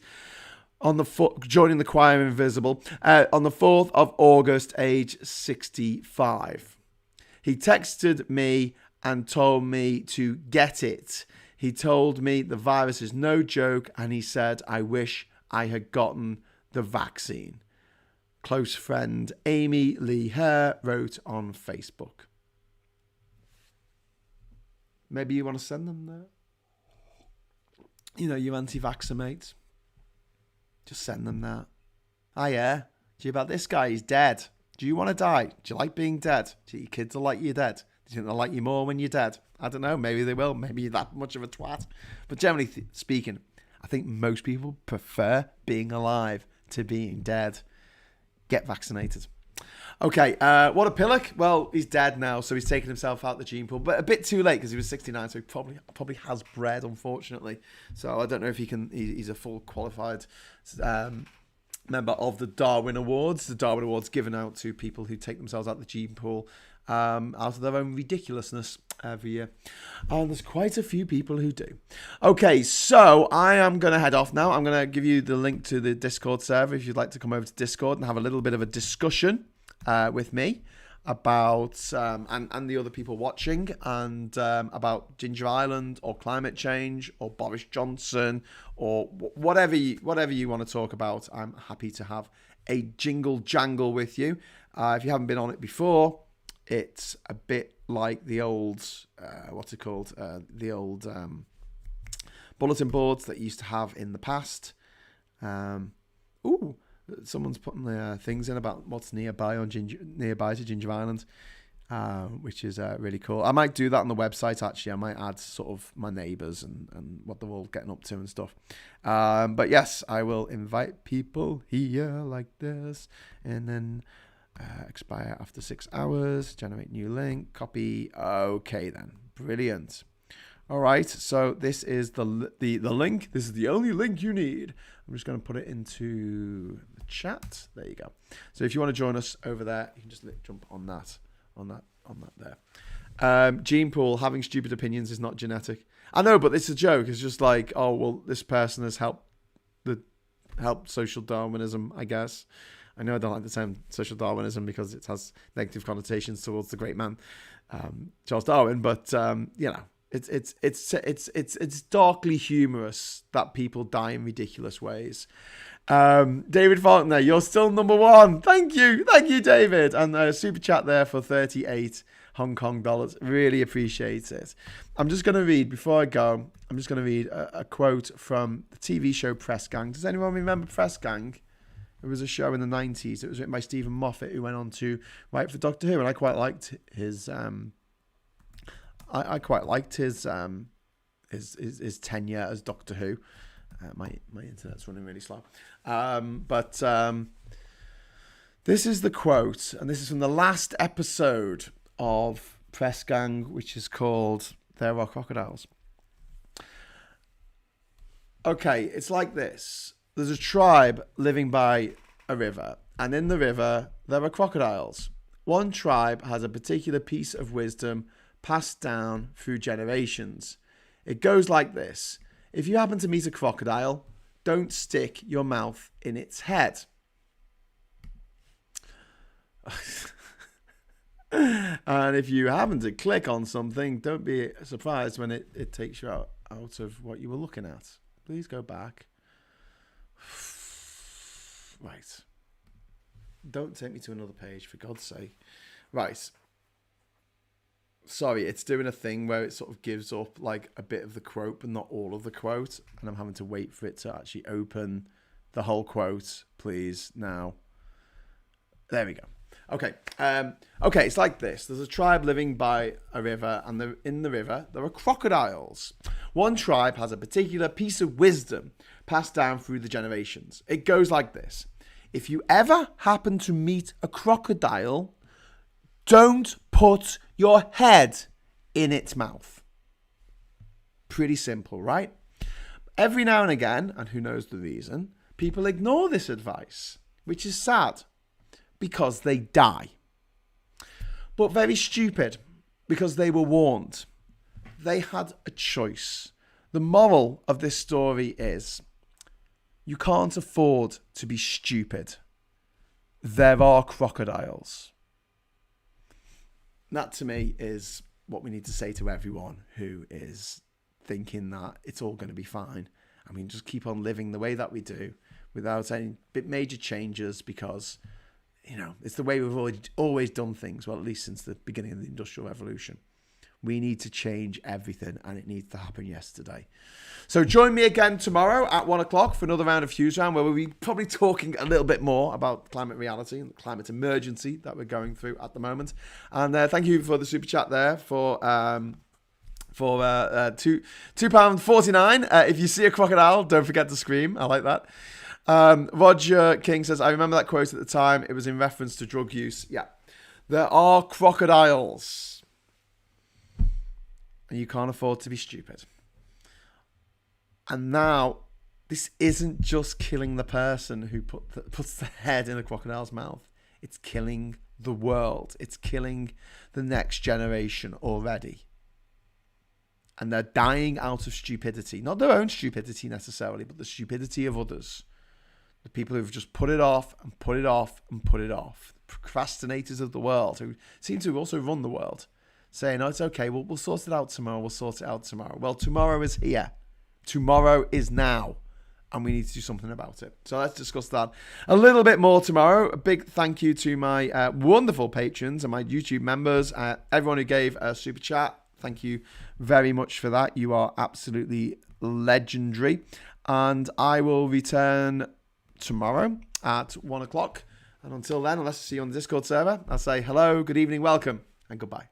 joining the choir invisible, on the 4th of August, age 65. He texted me and told me to get it. He told me the virus is no joke, and he said, I wish I had gotten the vaccine. Close friend Amy Lee Hare wrote on Facebook. Maybe you want to send them there? You know, you anti-vaxxer mates. Just send them that. Oh yeah, do you about this guy? He's dead. Do you want to die? Do you like being dead? Do your kids will like you dead? Do you think they'll like you more when you're dead? I don't know. Maybe they will. Maybe you're that much of a twat. But generally speaking, I think most people prefer being alive to being dead. Get vaccinated. Okay, what a pillock. Well, he's dead now, so he's taken himself out the gene pool, but a bit too late because he was 69, so he probably has bred, unfortunately. So I don't know if he's a full qualified member of the Darwin Awards. The Darwin Awards given out to people who take themselves out the gene pool out of their own ridiculousness every year. And there's quite a few people who do. Okay, so I am going to head off now. I'm going to give you the link to the Discord server if you'd like to come over to Discord and have a little bit of a discussion with me about and the other people watching and about Ginger Island or climate change or Boris Johnson or whatever you want to talk about. I'm happy to have a jingle jangle with you. If you haven't been on it before, it's a bit like the old the old bulletin boards that you used to have in the past. Someone's putting the things in about what's nearby to Ginger Island, which is really cool. I might do that on the website, actually. I might add sort of my neighbours and what they're all getting up to and stuff. But yes, I will invite people here like this, and then expire after 6 hours, generate new link, copy. Okay then, brilliant. All right, so this is the link. This is the only link you need. I'm just going to put it into the chat. There you go. So if you want to join us over there, you can just jump on that there. Gene pool, having stupid opinions is not genetic. I know, but it's a joke. It's just like, oh well, this person has helped social Darwinism, I guess. I know I don't like the term social Darwinism because it has negative connotations towards the great man, Charles Darwin. But you know. It's darkly humorous that people die in ridiculous ways. David Faulkner, you're still number one. Thank you, David, and a super chat there for 38 Hong Kong dollars. Really appreciate it. I'm just going to read before I go. I'm just going to read a quote from the TV show Press Gang. Does anyone remember Press Gang? It was a show in the 90s. It was written by Stephen Moffat, who went on to write for Doctor Who, and I quite liked his. I quite liked his tenure as Doctor Who. My internet's running really slow. But this is the quote, and this is from the last episode of Press Gang, which is called There Are Crocodiles. Okay, it's like this. There's a tribe living by a river, and in the river there are crocodiles. One tribe has a particular piece of wisdom passed down through generations. It goes like this. If you happen to meet a crocodile, don't stick your mouth in its head. And if you happen to click on something, don't be surprised when it takes you out of what you were looking at. Please go back. Right. Don't take me to another page, for God's sake. Right. Sorry, it's doing a thing where it sort of gives up like a bit of the quote, but not all of the quote. And I'm having to wait for it to actually open the whole quote, please, now. There we go. Okay. Okay, it's like this. There's a tribe living by a river, and in the river, there are crocodiles. One tribe has a particular piece of wisdom passed down through the generations. It goes like this. If you ever happen to meet a crocodile, don't put your head in its mouth. Pretty simple, right? Every now and again, and who knows the reason, people ignore this advice, which is sad, because they die. But very stupid, because they were warned. They had a choice. The moral of this story is, you can't afford to be stupid. There are crocodiles. That to me is what we need to say to everyone who is thinking that it's all going to be fine. I mean, just keep on living the way that we do without any major changes, because, you know, it's the way we've always done things, well, at least since the beginning of the Industrial Revolution. We need to change everything, and it needs to happen yesterday. So join me again tomorrow at 1 o'clock for another round of HughesRound, where we'll be probably talking a little bit more about climate reality and the climate emergency that we're going through at the moment. And thank you for the super chat there for £2.49. If you see a crocodile, don't forget to scream. I like that. Roger King says, I remember that quote at the time. It was in reference to drug use. Yeah. There are crocodiles. And you can't afford to be stupid. And now, this isn't just killing the person who puts the head in a crocodile's mouth. It's killing the world. It's killing the next generation already. And they're dying out of stupidity. Not their own stupidity necessarily, but the stupidity of others. The people who've just put it off and put it off and put it off. The procrastinators of the world, who seem to also run the world. Saying, oh, it's okay, we'll sort it out tomorrow, we'll sort it out tomorrow. Well, tomorrow is here. Tomorrow is now. And we need to do something about it. So let's discuss that a little bit more tomorrow. A big thank you to my wonderful patrons and my YouTube members. Everyone who gave a super chat, thank you very much for that. You are absolutely legendary. And I will return tomorrow at 1 o'clock. And until then, unless I see you on the Discord server, I'll say hello, good evening, welcome, and goodbye.